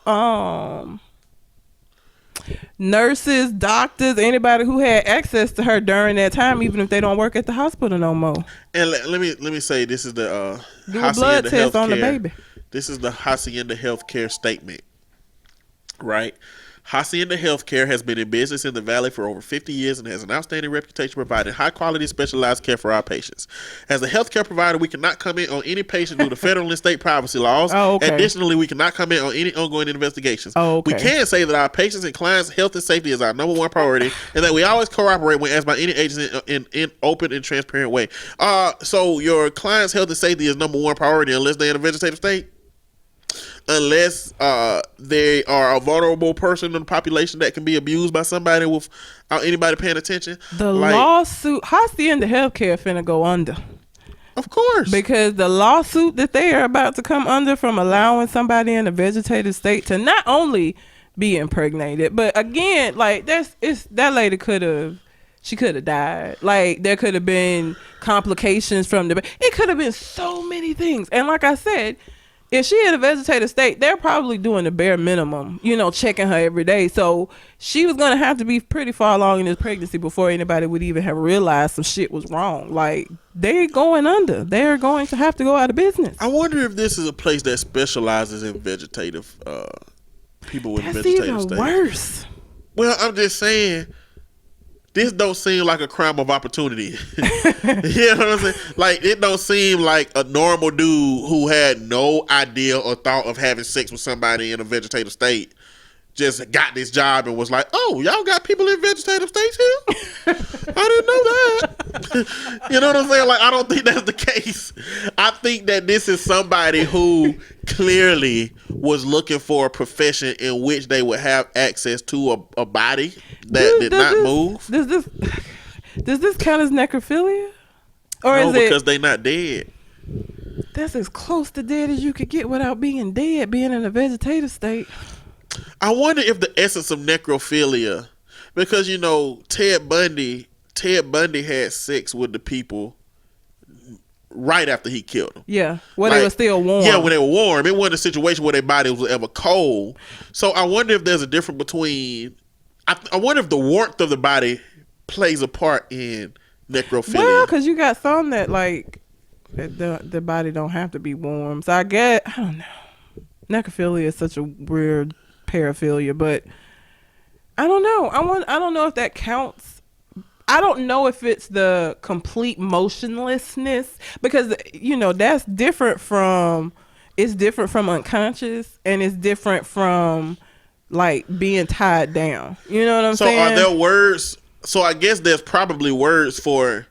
nurses, doctors, anybody who had access to her during that time, even if they don't work at the hospital no more. And let me say, this is the do a blood test on the baby. This is the Hacienda Healthcare statement, right? Hacienda Healthcare has been in business in the Valley for over 50 years and has an outstanding reputation providing high-quality, specialized care for our patients. As a healthcare provider, we cannot comment on any patient due to federal and state privacy laws. Oh, okay. Additionally, we cannot comment on any ongoing investigations. Oh, okay. We can say that our patients and clients' health and safety is our number one priority, and that we always cooperate when asked by any agency in open and transparent way. So your clients' health and safety is number one priority unless they're in a vegetative state? Unless they are a vulnerable person in the population that can be abused by somebody without anybody paying attention. The lawsuit, Hacienda Healthcare finna go under. Of course. Because the lawsuit that they are about to come under from allowing somebody in a vegetative state to not only be impregnated, but again, like, that lady she could have died. Like, there could have been complications from it could have been so many things. And like I said, if she in a vegetative state, they're probably doing the bare minimum, checking her every day. So she was going to have to be pretty far along in this pregnancy before anybody would even have realized some shit was wrong. Like, they're going under. They're going to have to go out of business. I wonder if this is a place that specializes in vegetative people with vegetative states. That's even worse. Well, I'm just saying, this don't seem like a crime of opportunity. You know what I'm saying? Like, it don't seem like a normal dude who had no idea or thought of having sex with somebody in a vegetative state just got this job and was like, oh, y'all got people in vegetative states here? I didn't know that. You know what I'm saying? Like, I don't think that's the case. I think that this is somebody who clearly was looking for a profession in which they would have access to a body that did not move. Does this count as necrophilia? Or no, is it, because they not dead. That's as close to dead as you could get without being dead, being in a vegetative state. I wonder if the essence of necrophilia, because Ted Bundy had sex with the people right after he killed them. Yeah, when they were still warm. Yeah, when they were warm. It wasn't a situation where their body was ever cold. So I wonder if there's a difference between. I wonder if the warmth of the body plays a part in necrophilia. Well, because you got some that like the body don't have to be warm. So I don't know. Necrophilia is such a weird paraphilia, but I don't know. I don't know if that counts. I don't know if it's the complete motionlessness, because that's different from, it's different from unconscious, and it's different from like being tied down. You know what I'm saying? So are there words? So I guess there's probably words for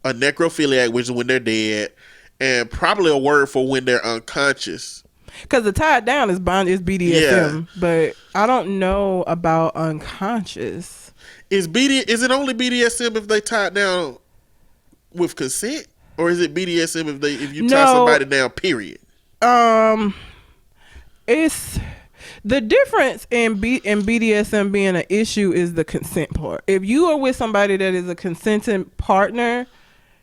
a necrophiliac, which is when they're dead, and probably a word for when they're unconscious. Because the tied down is BDSM, but I don't know about unconscious. Is it only BDSM if they tied down with consent, or is it BDSM if you tie somebody down? Period. It's the difference in BDSM being an issue is the consent part. If you are with somebody that is a consenting partner,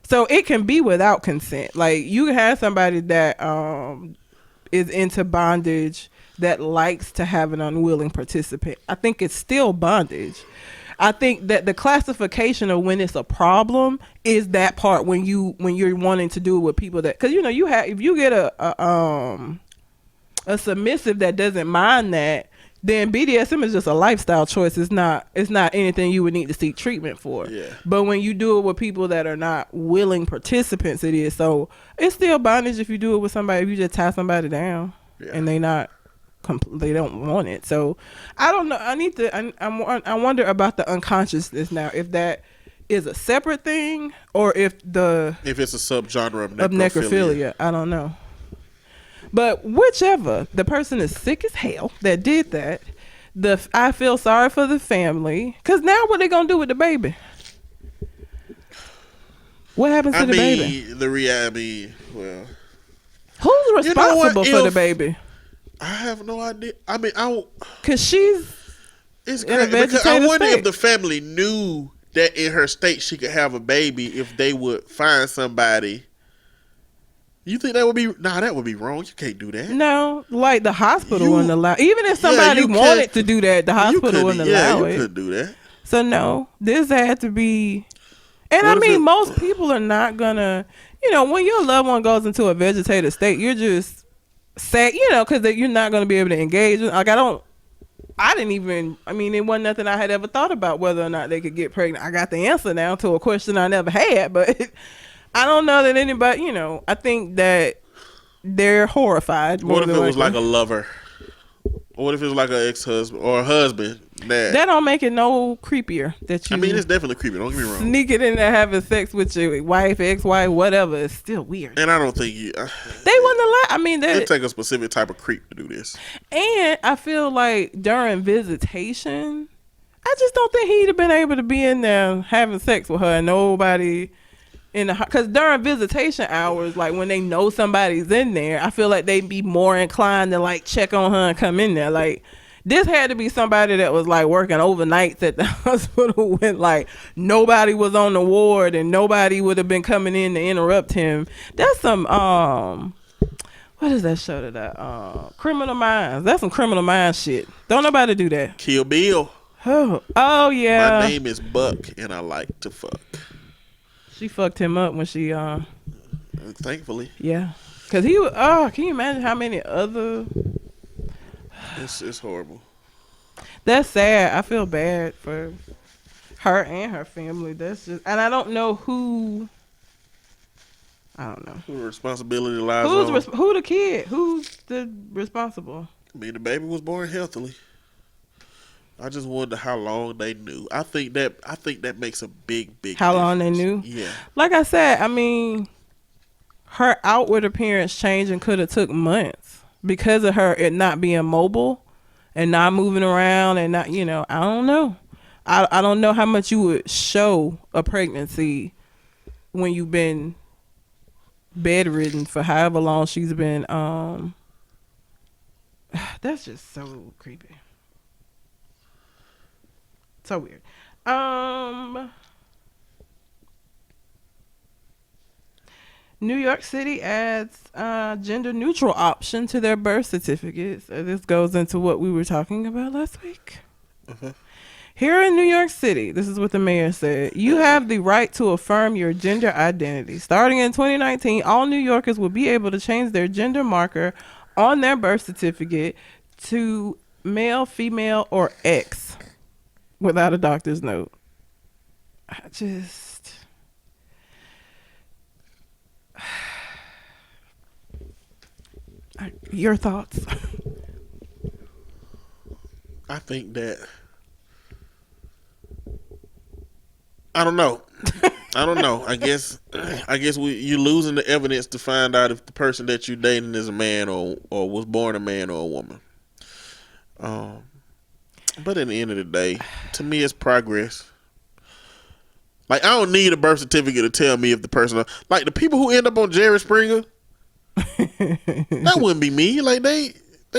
so it can be without consent. Like you can have somebody that is into bondage that likes to have an unwilling participant. I think it's still bondage. I think that the classification of when it's a problem is that part when you're wanting to do it with people that, because if you get a submissive that doesn't mind that, then BDSM is just a lifestyle choice. It's not anything you would need to seek treatment for. Yeah. But when you do it with people that are not willing participants, it is. So it's still bondage if you do it with somebody. If you just tie somebody down and they don't want it. So I don't know. I wonder about the unconsciousness now. If that is a separate thing, or if it's a subgenre of necrophilia. I don't know. But whichever, the person is sick as hell that did that. I feel sorry for the family, because now what they gonna do with the baby? What happens to the baby? Well, who's responsible for the baby? I have no idea. Because she's it's in a crazy, because I wonder state. if the family knew that in her state she could have a baby, if they would find somebody. You think that would be? Nah, that would be wrong. You can't do that. No, like the hospital wouldn't allow. Even if somebody wanted to do that, the hospital wouldn't allow it. You couldn't do that. So no, this had to be. And most people are not gonna. When your loved one goes into a vegetative state, you're just sad. Because you're not gonna be able to engage. Like I didn't even. It wasn't nothing I had ever thought about whether or not they could get pregnant. I got the answer now to a question I never had, but. I don't know that anybody, I think that they're horrified. What if it was like a lover? What if it was like an ex-husband or a husband? That don't make it no creepier. That you. It's definitely creepy. Don't get me wrong. Sneak it in there having sex with your wife, ex-wife, whatever. It's still weird. And I don't think they wouldn't allow. It take a specific type of creep to do this. And I feel like during visitation, I just don't think he'd have been able to be in there having sex with her and nobody. Because during visitation hours, like when they know somebody's in there, I feel like they'd be more inclined to like check on her and come in there. Like this had to be somebody that was like working overnights at the hospital when like nobody was on the ward and nobody would have been coming in to interrupt him. That's some what is that show that Criminal Minds. That's some Criminal Minds shit. Don't nobody do that. Kill Bill. Oh yeah. My name is Buck and I like to fuck. She fucked him up when she thankfully. Yeah. Cause he was can you imagine how many other It's horrible. That's sad. I feel bad for her and her family. That's just, and I don't know who who the responsibility lies on. Who the kid? Who's the responsible? The baby was born healthily. I just wonder how long they knew. I think that makes a big how difference. Long they knew? Yeah. Like I said, her outward appearance changing could have took months because of her it not being mobile and not moving around and not, I don't know. I don't know how much you would show a pregnancy when you've been bedridden for however long she's been. That's just so creepy. So weird. New York City adds gender neutral option to their birth certificates. This goes into what we were talking about last week. Here in New York City, this is what the mayor said. You have the right to affirm your gender identity. Starting in 2019, all New Yorkers will be able to change their gender marker on their birth certificate to male, female, or X without a doctor's note. Your thoughts? I think that I don't know. I guess you losing the evidence to find out if the person that you dating is a man or was born a man or a woman. But at the end of the day, to me, it's progress. Like, I don't need a birth certificate to tell me if the person, like the people who end up on Jerry Springer, that wouldn't be me. Like they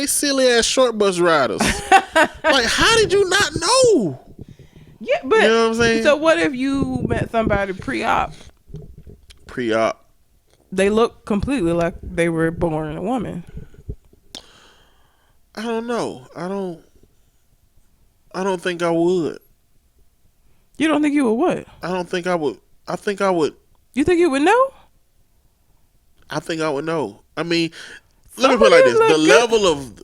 silly ass short bus riders. Like, how did you not know? Yeah, but you know what I'm saying? So what if you met somebody pre-op? Pre-op. They look completely like they were born a woman. I don't know. I don't think I would. You don't think you would what? I don't think I would. I think I would. You think you would know? I think I would know. I mean, let me put it like this: the level of.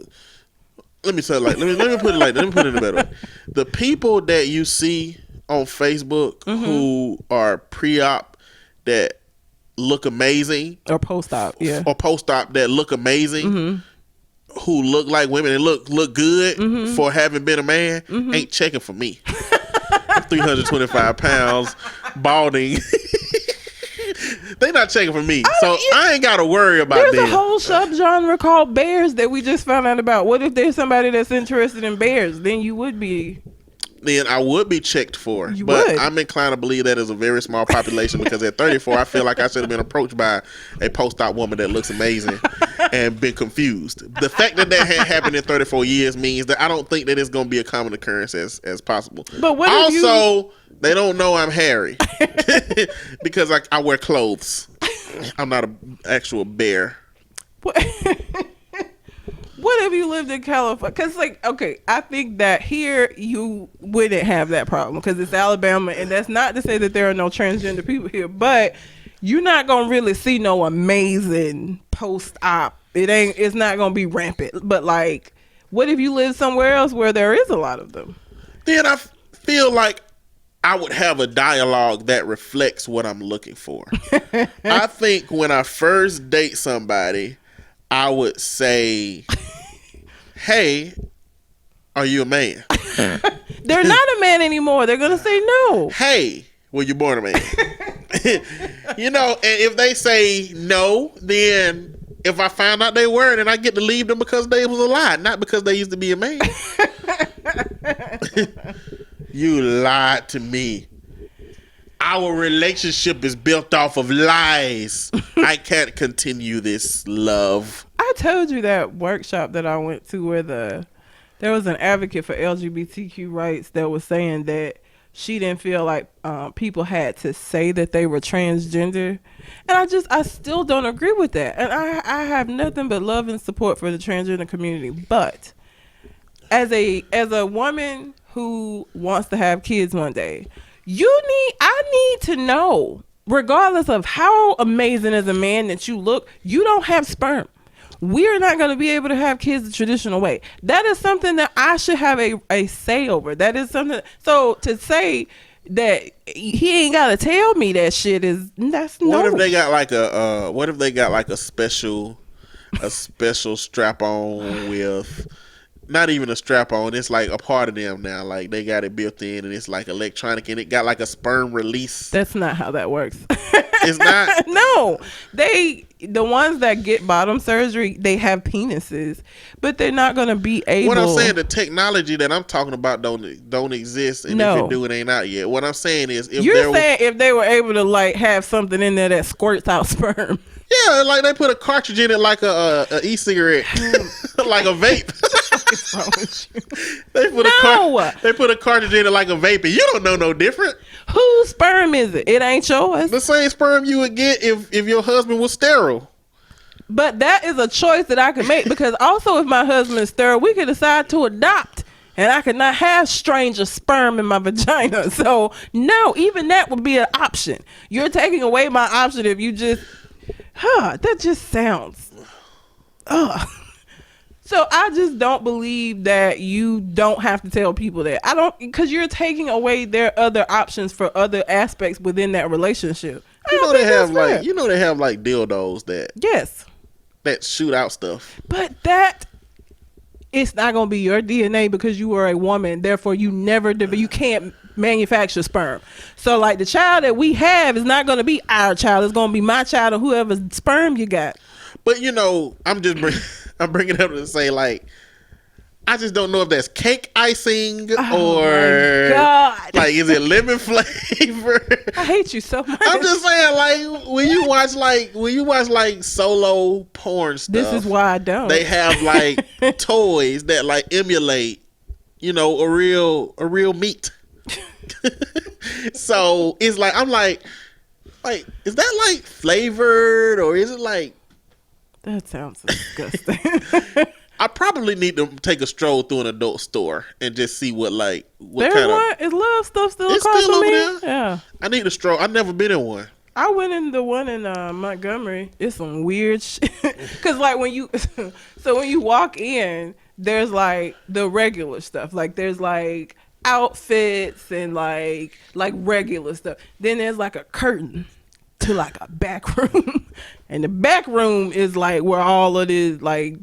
Let me say it like. Let me put it like. Let me put it in a better way. The people that you see on Facebook who are pre-op that look amazing, or post-op, yeah, or post-op that look amazing, who look like women and look good for having been a man, ain't checking for me. 325 pounds, balding. They not checking for me, so I ain't got to worry about them. There's a whole subgenre called bears that we just found out about. What if there's somebody that's interested in bears? Then you would be. Then I would be checked for. You but would. I'm inclined to believe that is a very small population because at 34, I feel like I should have been approached by a post-op woman that looks amazing and been confused. The fact that had happened in 34 years means that I don't think that it's going to be a common occurrence as possible. But what also, they don't know I'm hairy because I wear clothes. I'm not an actual bear. What if you lived in California? Because, like, okay, I think that here you wouldn't have that problem because it's Alabama, and that's not to say that there are no transgender people here, but you're not gonna really see no amazing post-op. It's not gonna be rampant. But like, what if you live somewhere else where there is a lot of them? Then I feel like I would have a dialogue that reflects what I'm looking for. I think when I first date somebody, I would say, hey, are you a man? They're not a man anymore. They're going to say no. Hey, were you born a man? You know, and if they say no, then if I find out they were, then I get to leave them because they was a lie, not because they used to be a man. You lied to me. Our relationship is built off of lies. I can't continue this, love. I told you that workshop that I went to where there was an advocate for LGBTQ rights that was saying that she didn't feel like people had to say that they were transgender. And I still don't agree with that. And I have nothing but love and support for the transgender community. But as a woman who wants to have kids one day, I need to know, regardless of how amazing as a man that you look, you don't have sperm. We're not going to be able to have kids the traditional way. That is something that I should have a say over. That is something. So to say that he ain't got to tell me that shit that's no. What if they got like a special strap on with, not even a strap on, it's like a part of them now. Like they got it built in and it's like electronic and it got like a sperm release. That's not how that works. It's not? No. The ones that get bottom surgery, they have penises, but they're not going to be able. What I'm saying, the technology that I'm talking about don't exist, and if it do, it ain't out yet. What I'm saying is, if they were able to like have something in there that squirts out sperm. Yeah, like they put a cartridge in it like a e-cigarette, like a vape. What's wrong with you? They put a cartridge in it like a vape, and you don't know no different. Whose sperm is it? It ain't yours. The same sperm you would get if your husband was sterile. But that is a choice that I can make, because also if my husband is sterile, we could decide to adopt and I could not have stranger sperm in my vagina. So no, even that would be an option. You're taking away my option if you just, that just sounds, So I just don't believe that you don't have to tell people that. I don't, because you're taking away their other options for other aspects within that relationship. You know they have like dildos that shoot out stuff. But that it's not gonna be your DNA because you are a woman. Therefore, you can't manufacture sperm. So like the child that we have is not gonna be our child. It's gonna be my child or whoever's sperm you got. But I'm bringing it up to say like, I just don't know if that's cake icing or like, is it lemon flavor? I hate you so much. I'm just saying, like, when you watch like solo porn stuff, this is why I don't. They have like toys that like emulate, a real meat. So it's like, I'm like, is that like flavored or is it like? That sounds disgusting. I probably need to take a stroll through an adult store and just see what is love stuff still it's across still from over me? there. Yeah. I need to stroll. I've never been in one. I went in the one in Montgomery. It's some weird shit. Cause like when you walk in, there's like the regular stuff. Like there's like outfits and like regular stuff. Then there's like a curtain to like a back room. And the back room is like where all of these like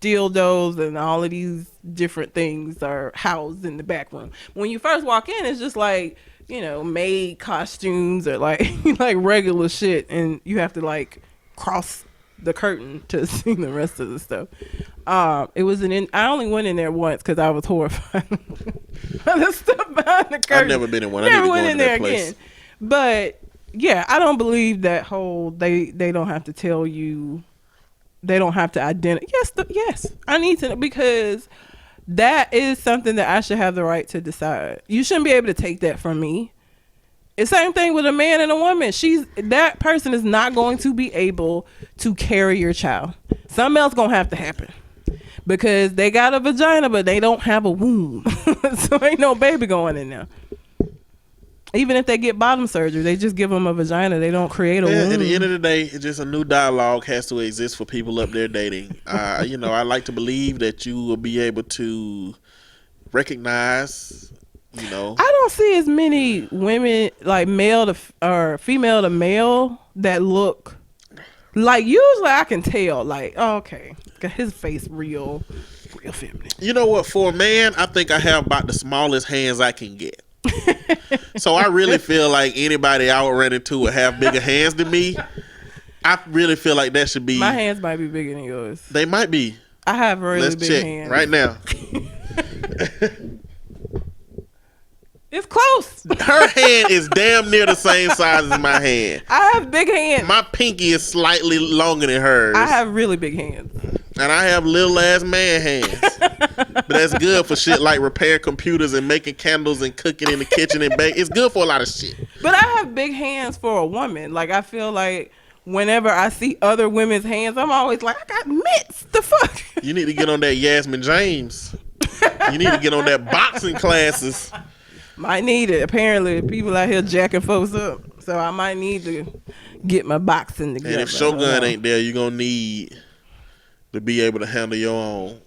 dildos and all of these different things are housed in the back room. When you first walk in, it's just like, maid costumes or like like regular shit, and you have to like cross the curtain to see the rest of the stuff. It was I only went in there once because I was horrified by the stuff behind the curtain. I've never been in one. Never went in there again. But yeah, I don't believe that whole they don't have to tell you, they don't have to identify. Yes, I need to know, because that is something that I should have the right to decide. You shouldn't be able to take that from me. It's the same thing with a man and a woman. That person is not going to be able to carry your child. Something else gonna have to happen because they got a vagina but they don't have a womb. So ain't no baby going in there. Even if they get bottom surgery, they just give them a vagina. They don't create a womb. At the end of the day, it's just a new dialogue has to exist for people up there dating. I like to believe that you will be able to recognize, I don't see as many women, like male to or female to male, that look like, usually I can tell, like, oh, okay, his face real feminine. You know what? For a man, I think I have about the smallest hands I can get. So I really feel like anybody I would run into would have bigger hands than me. I really feel like that should be. My hands might be bigger than yours. They might be. I have really Let's big check hands right now. It's close. Her hand is damn near the same size as my hand. I have big hands. My pinky is slightly longer than hers. I have really big hands. And I have little ass man hands. But that's good for shit like repairing computers and making candles and cooking in the kitchen and baking. It's good for a lot of shit. But I have big hands for a woman. Like, I feel like whenever I see other women's hands, I'm always like, I got mitts. The fuck? You need to get on that Yasmine James. You need to get on that boxing classes. Might need it. Apparently, people out here jacking folks up. So I might need to get my boxing together. And if Shogun ain't there, you're going to need to be able to handle your own.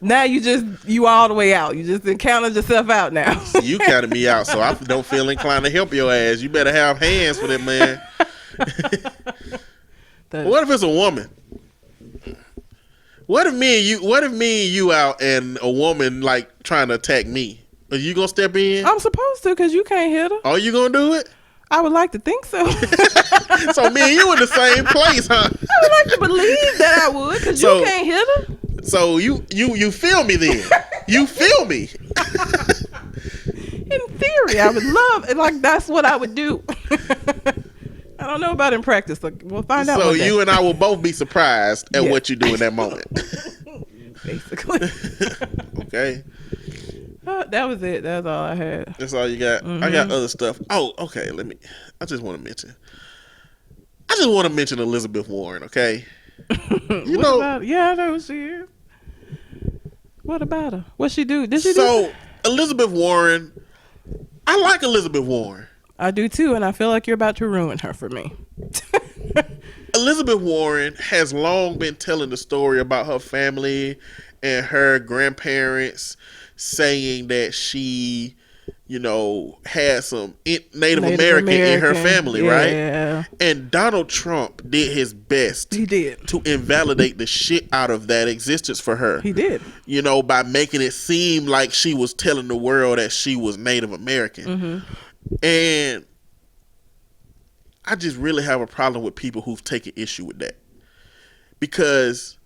Now you all the way out. You just counted yourself out now. You counted me out, so I don't feel inclined to help your ass. You better have hands for that, man. What if it's a woman? What if me and you out and a woman like trying to attack me? Are you gonna step in? I'm supposed to, because you can't hit her. Are you gonna do it? I would like to think so. So me and you in the same place, huh? I would like to believe that I would, because you can't hit her. So you feel me then? You feel me? In theory, I would love it. Like, that's what I would do. I don't know about in practice. Like, we'll find out. So you and I will both be surprised at what you do in that moment. Basically. Okay. That was it. That's all I had. That's all you got? Mm-hmm. I got other stuff. Oh, okay. I just want to mention Elizabeth Warren, okay? Yeah, I know she is. What about her? What she do? Did she do? So Elizabeth Warren, I like Elizabeth Warren. I do too, and I feel like you're about to ruin her for me. Elizabeth Warren has long been telling the story about her family and her grandparents saying that she, had some Native American in her family, yeah. right? And Donald Trump did his best. He did. To invalidate the shit out of that existence for her. He did. By making it seem like she was telling the world that she was Native American. Mm-hmm. And I just really have a problem with people who've taken issue with that. Because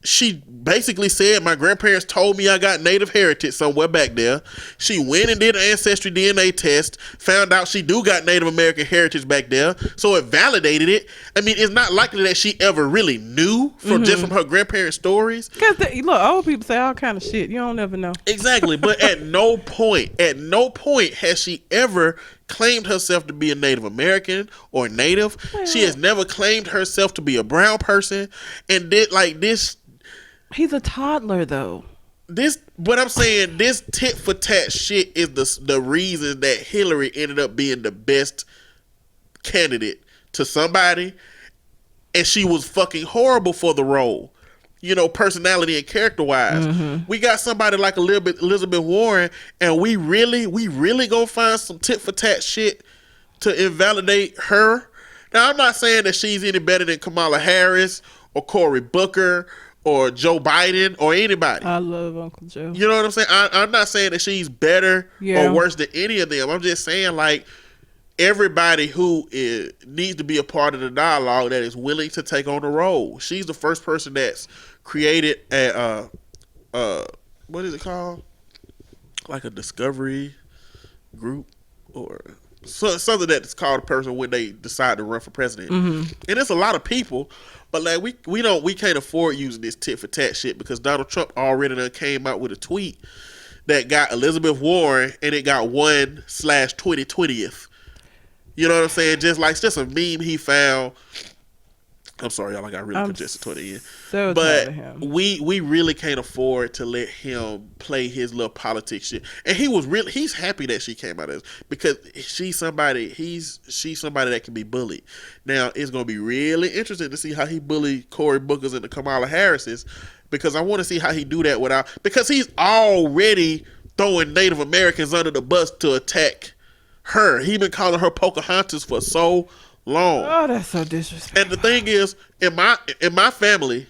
she basically said my grandparents told me I got Native heritage somewhere back there. She went and did an ancestry DNA test, found out she do got Native American heritage back there, so it validated it. I mean, it's not likely that she ever really knew just from her grandparents' stories. Because look, old people say all kind of shit. You don't ever know. Exactly, but at no point has she ever claimed herself to be a Native American or Native. She has never claimed herself to be a brown person, and did like this. He's a toddler, though. What I'm saying, this tit for tat shit is the reason that Hillary ended up being the best candidate to somebody, and she was fucking horrible for the role. Personality and character wise. Mm-hmm. We got somebody like Elizabeth Warren, and we really gonna find some tit for tat shit to invalidate her. Now, I'm not saying that she's any better than Kamala Harris or Cory Booker or Joe Biden or anybody. I love Uncle Joe. You know what I'm saying? I'm not saying that she's better or worse than any of them. I'm just saying, like, everybody who needs to be a part of the dialogue that is willing to take on the role. She's the first person that's created a what is it called? Like a discovery group or something that's called a person when they decide to run for president. Mm-hmm. And it's a lot of people, but like we can't afford using this tit for tat shit because Donald Trump already done came out with a tweet that got Elizabeth Warren and it got 1/2020th. You know what I'm saying? Just a meme he found. I'm sorry, y'all. I got really congested toward the end. So but we really can't afford to let him play his little politics shit. And he's happy that she came out of this because she's somebody that can be bullied. Now it's gonna be really interesting to see how he bullied Cory Booker's and the Kamala Harris's, because I want to see how he do that because he's already throwing Native Americans under the bus to attack her. He been calling her Pocahontas for so long. Oh, that's so disrespectful. And the thing is, in my family,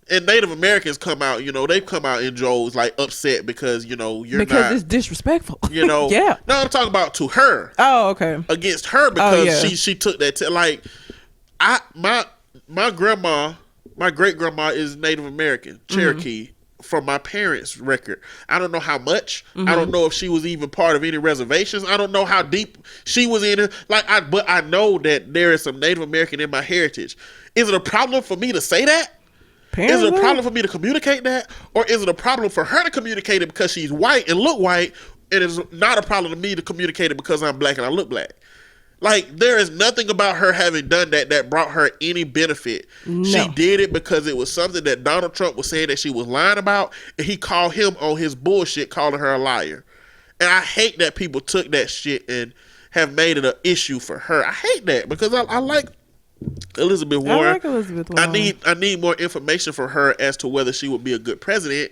and Native Americans come out, they come out in droves, like upset because because it's disrespectful. Yeah. No, I'm talking about to her. Oh, okay. Against her because she took that my grandma, my great grandma is Native American, Cherokee. Mm-hmm. From my parents' record. I don't know how much. Mm-hmm. I don't know if she was even part of any reservations. I don't know how deep she was in it. But I know that there is some Native American in my heritage. Is it a problem for me to say that? Apparently. Is it a problem for me to communicate that? Or is it a problem for her to communicate it because she's white and look white, and it's not a problem to me to communicate it because I'm black and I look black? Like, there is nothing about her having done that brought her any benefit. No. She did it because it was something that Donald Trump was saying that she was lying about, and he called him on his bullshit, calling her a liar. And I hate that people took that shit and have made it an issue for her. I hate that because I like Elizabeth Warren. I like Elizabeth Warren. I need more information from her as to whether she would be a good president,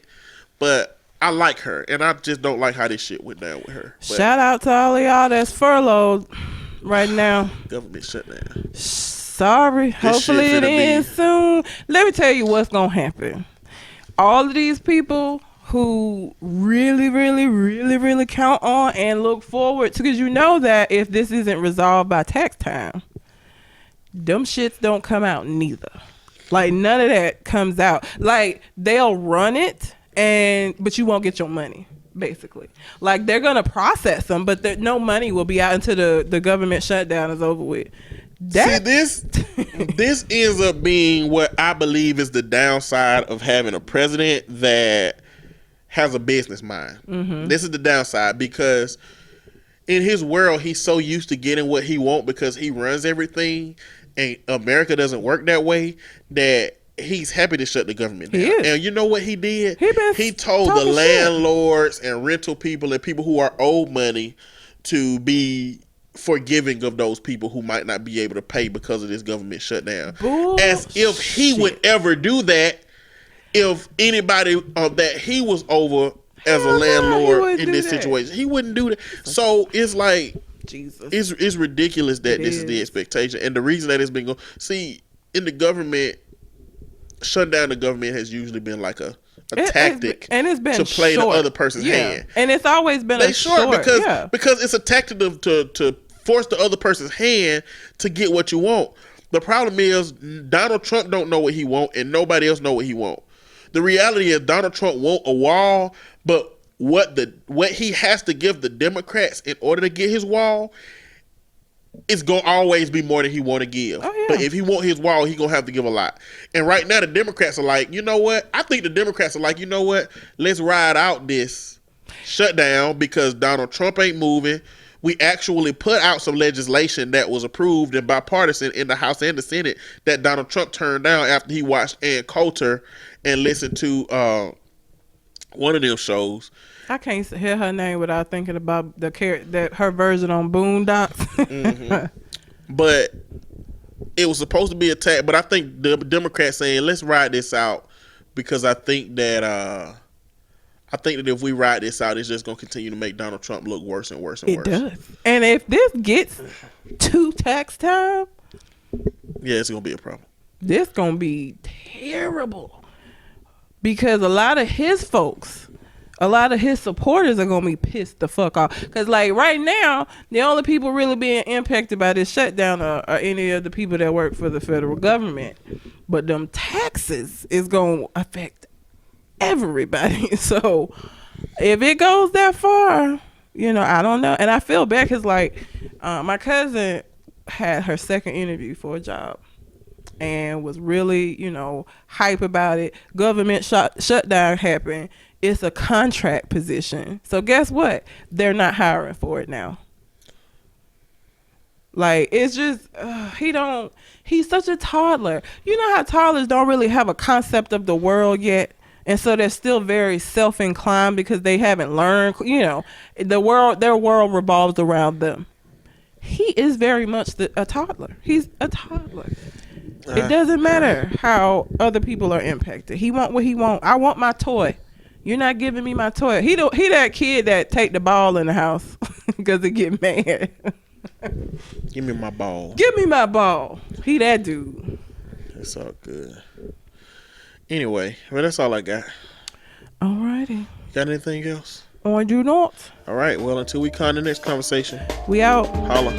but I like her, and I just don't like how this shit went down with her. But shout out to all of y'all that's furloughed right now. Government shutdown. Sorry. Hopefully it ends soon. Let me tell you what's gonna happen. All of these people who really count on and look forward to, because that if this isn't resolved by tax time, them shits don't come out neither. Like, none of that comes out. Like, they'll run it but you won't get your money. Basically, like, they're gonna process them, but no money will be out until the government shutdown is over with. See, this ends up being what I believe is the downside of having a president that has a business mind. Mm-hmm. This is the downside, because in his world, he's so used to getting what he wants because he runs everything, and America doesn't work that way, that he's happy to shut the government down. He is. And you know what he did? He told the talking shit. landlords and rental people and people who are owed money to be forgiving of those people who might not be able to pay because of this government shutdown. Bullshit. As if he would ever do that if anybody that he was over as a landlord in this situation. He wouldn't do that. So it's like, Jesus. It's ridiculous that this is the expectation. And the reason that it's been going, see, in the government, shutting down the government has usually been like a tactic, and it's been to play short. the other person's hand. And it's always been short because it's a tactic to force the other person's hand to get what you want. The problem is Donald Trump don't know what he want, and nobody else know what he want. The reality is Donald Trump want a wall, but what he has to give the Democrats in order to get his wall is gonna always be more than he want to give. Oh, yeah. But if he want his wall, he gonna have to give a lot. And right now the Democrats are like, you know what? I think the Democrats are like, you know what? Let's ride out this shutdown because Donald Trump ain't moving. We actually put out some legislation that was approved and bipartisan in the House and the Senate that Donald Trump turned down after he watched Ann Coulter and listened to one of them shows. I can't hear her name without thinking about her version on Boondocks. Mm-hmm. But it was supposed to be attacked. But I think the Democrats saying let's ride this out because I think that if we ride this out, it's just gonna continue to make Donald Trump look worse and worse and worse. It does. And if this gets to tax time, yeah, it's gonna be a problem. This gonna be terrible. Because a lot of his folks, a lot of his supporters are going to be pissed the fuck off. Because, like, right now, the only people really being impacted by this shutdown are any of the people that work for the federal government. But them taxes is going to affect everybody. So, if it goes that far, I don't know. And I feel bad because, like, my cousin had her second interview for a job. And was really, hype about it. Government shutdown happened. It's a contract position. So guess what? They're not hiring for it now. Like, it's just, he's such a toddler. You know how toddlers don't really have a concept of the world yet? And so they're still very self-inclined because they haven't learned, their world revolves around them. He is very much a toddler. He's a toddler. It doesn't matter how other people are impacted. He want what he want. I want my toy. You're not giving me my toy. He that kid that take the ball in the house because he get mad. Give me my ball. Give me my ball. He that dude. It's all good. Anyway, well, that's all I got. Alrighty. Got anything else? I do not. All right. Well, until we come to the next conversation. We out. Holla.